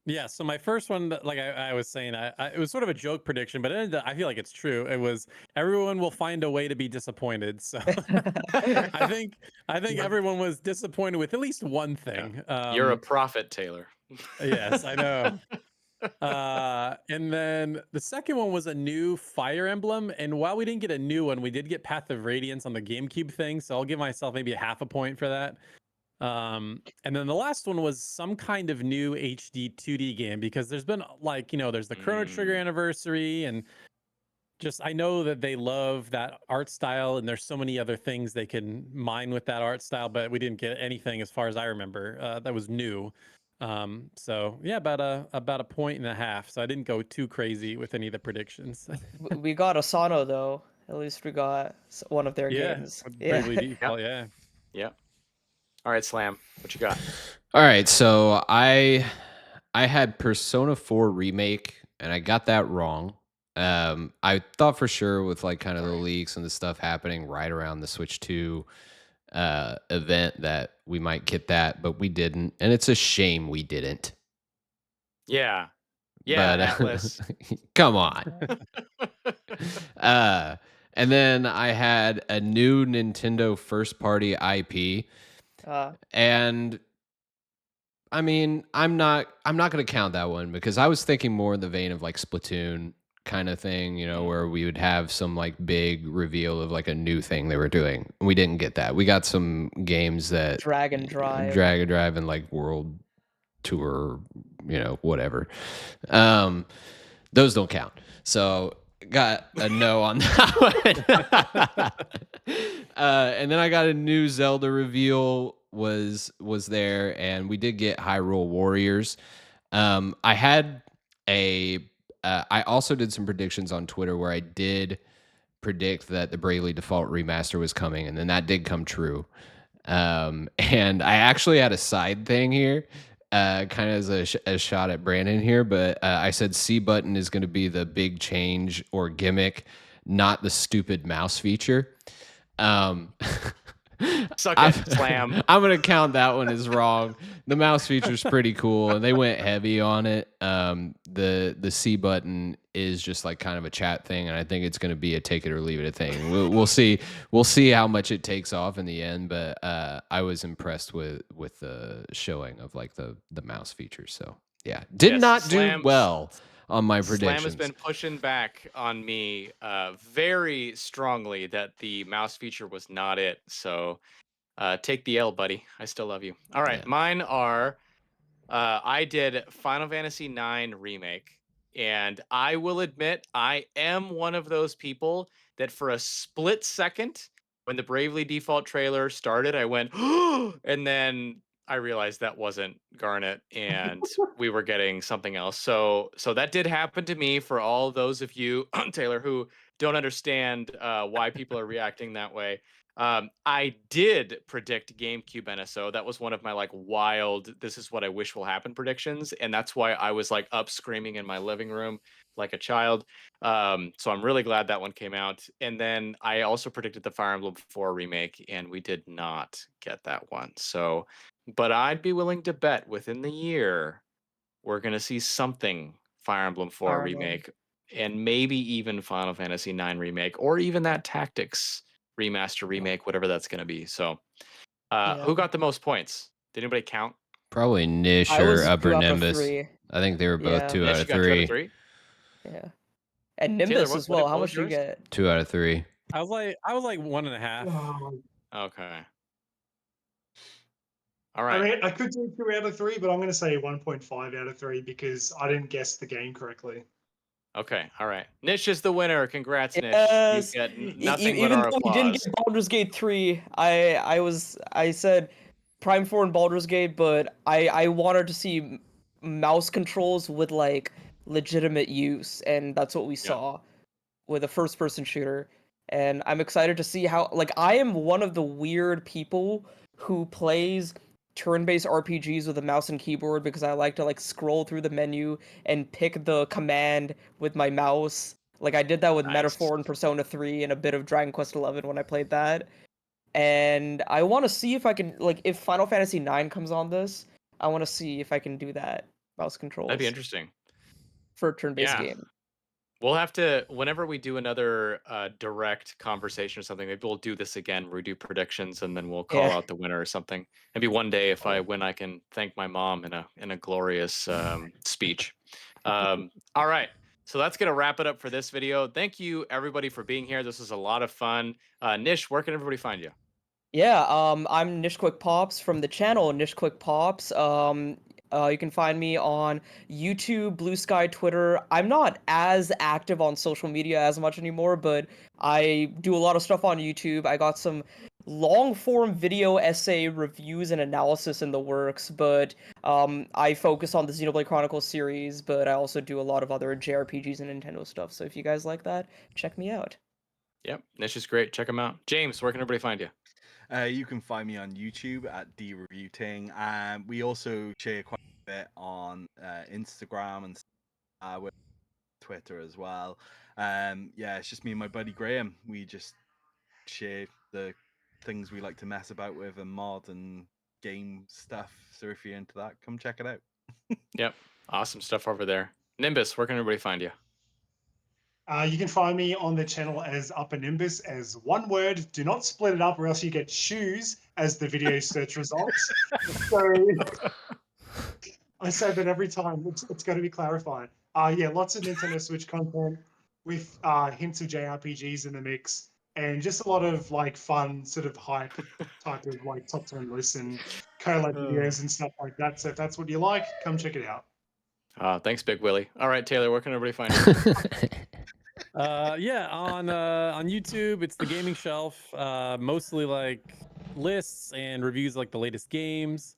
Yeah, so my first one, like I was saying, it was sort of a joke prediction, but I feel like it's true. It was everyone will find a way to be disappointed. So I think everyone was disappointed with at least one thing. You're a prophet, Taylor. Yes, I know. And then the second one was a new Fire Emblem, and while we didn't get a new one, we did get Path of Radiance on the GameCube thing, so I'll give myself maybe a half a point for that. And then the last one was some kind of new HD 2D game, because there's been like, there's the Chrono Trigger anniversary, and just I know that they love that art style, and there's so many other things they can mine with that art style, but we didn't get anything as far as I remember that was new. So yeah, about a point and a half. So I didn't go too crazy with any of the predictions. We got Asano though. At least we got one of their games. Yeah. Bravely Default, yeah. Yeah. All right, Slam, what you got? All right, so I had Persona 4 Remake, and I got that wrong. I thought for sure with like kind of the leaks and the stuff happening right around the Switch 2 event that we might get that, but we didn't, and it's a shame we didn't. Yeah. But, Atlas. come on. And then I had a new Nintendo first party IP. And I mean, I'm not going to count that one, because I was thinking more in the vein of like Splatoon kind of thing, where we would have some like big reveal of like a new thing they were doing. We didn't get that. We got some games that Dragon Drive and like World Tour, whatever. Those don't count. So got a no on that one. And then I got a new Zelda reveal was there, and we did get Hyrule Warriors. I had I also did some predictions on Twitter where I did predict that the Bravely Default remaster was coming, and then that did come true. And I actually had a side thing here, kind of as a shot at Brandon here, but I said C button is going to be the big change or gimmick, not the stupid mouse feature. Suck it, Slam. I'm going to count that one as wrong. The mouse feature is pretty cool, and they went heavy on it. The C button is just like kind of a chat thing, and I think it's going to be a take it or leave it thing. We'll see. We'll see how much it takes off in the end, but I was impressed with the showing of like the mouse features. So yeah, did not do well on my predictions. Slam has been pushing back on me very strongly that the mouse feature was not it. So Take the L, buddy. I still love you. All right, Yeah. mine are. I did Final Fantasy IX remake, and I will admit I am one of those people that for a split second, when the Bravely Default trailer started, I went, and then I realized that wasn't Garnet, and we were getting something else. So that did happen to me. For all those of you, Taylor, who don't understand why people are reacting that way. I did predict GameCube NSO. That was one of my like wild, this is what I wish will happen predictions. And that's why I was like up screaming in my living room like a child. So I'm really glad that one came out. And then I also predicted the Fire Emblem 4 remake, and we did not get that one. So, but I'd be willing to bet within the year we're going to see something Fire Emblem 4 Fire Emblem. remake, and maybe even Final Fantasy 9 remake, or even that Tactics remaster remake, whatever that's going to be. So, Yeah. who got the most points? Did anybody count? Probably Nish I or was 2 Upper out of Nimbus. 3. I think they were both Yeah. 2 Nish, out you of got 2 out 3. of 3. Yeah. And Taylor, Nimbus as well. How what was much do you yours? get? 2 out of 3. I was like 1.5. Oh, Okay. All I right. mean, I could do 2 out of 3, but I'm going to say 1.5 out of 3 because I didn't guess the game correctly. Okay. All right. Nish is the winner. Congrats, Nish. Yes. You get nothing but Even our though we didn't applause. get Baldur's Gate 3, I said Prime 4 and Baldur's Gate, but I wanted to see mouse controls with like legitimate use, and that's what we saw with a first person shooter. And I'm excited to see how, like, I am one of the weird people who plays turn-based RPGs with a mouse and keyboard because I like to like scroll through the menu and pick the command with my mouse. Like I did that with Nice. Metaphor and Persona 3 and a bit of Dragon Quest 11 when I played that. And I want to see if I can, like, if Final Fantasy 9 comes on this, I want to see if I can do that mouse controls That'd be interesting. for a turn-based Yeah. game. We'll have to, whenever we do another direct conversation or something, maybe we'll do this again where we do predictions and then we'll call Yeah. out the winner or something. Maybe one day if I win, I can thank my mom in a glorious speech. All right. So that's going to wrap it up for this video. Thank you, everybody, for being here. This was a lot of fun. Nish, where can everybody find you? Yeah, I'm Nish Quick Pops from the channel Nish Quick Pops. You can find me on YouTube, Blue Sky, Twitter. I'm not as active on social media as much anymore, but I do a lot of stuff on YouTube. I got some long form video essay reviews and analysis in the works, but I focus on the Xenoblade Chronicles series, but I also do a lot of other JRPGs and Nintendo stuff. So if you guys like that, check me out. Yep, Nish is great. Check him out. James, where can everybody find you? You can find me on YouTube at DReviewTing, and we also share quite a bit on Instagram and with Twitter as well. Yeah, it's just me and my buddy Graham. We just share the things we like to mess about with and mod and game stuff. So if you're into that, come check it out. Yep, awesome stuff over there. Nimbus, where can everybody find you? You can find me on the channel as Upper Nimbus as one word. Do not split it up or else you get shoes as the video search results. So I say that every time. It's got to be clarified. Yeah, lots of Nintendo Switch content with hints of JRPGs in the mix and just a lot of like fun sort of hype type of like top 10 lists and collab videos and stuff like that. So if that's what you like, come check it out. Thanks, Big Willie. All right, Taylor, where can everybody find you? Yeah, on YouTube, it's the Gaming Shelf. Mostly like lists and reviews like the latest games.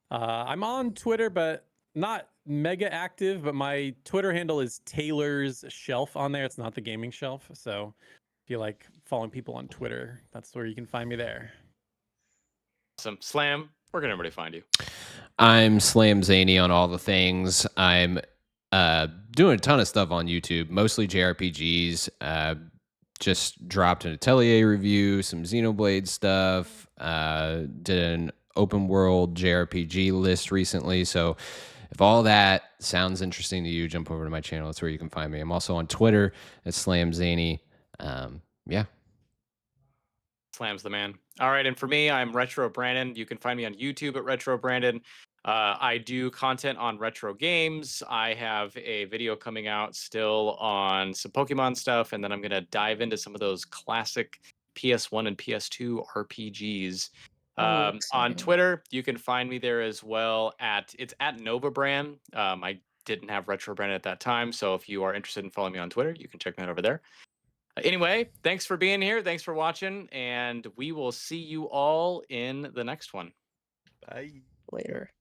I'm on Twitter, but not mega active. But my Twitter handle is Taylor's Shelf on there. It's not the Gaming Shelf. So if you like following people on Twitter, that's where you can find me there. Awesome. Slam, where can everybody find you? I'm Slam Zany on all the things. I'm doing a ton of stuff on YouTube, mostly JRPGs. Just dropped an Atelier review, some Xenoblade stuff. Did an open world JRPG list recently. So if all that sounds interesting to you, jump over to my channel. That's where you can find me. I'm also on Twitter at Slam Zany. Yeah. Slam's the man. All right, and for me, I'm Retro Brandon. You can find me on YouTube at Retro Brandon. I do content on retro games. I have a video coming out still on some Pokemon stuff, and then I'm going to dive into some of those classic PS1 and PS2 RPGs Oh, On exciting. Twitter, you can find me there as well it's at Nova Brand. I didn't have Retro Brand at that time, so if you are interested in following me on Twitter, you can check me out over there. Anyway, thanks for being here. Thanks for watching, and we will see you all in the next one. Bye. Later.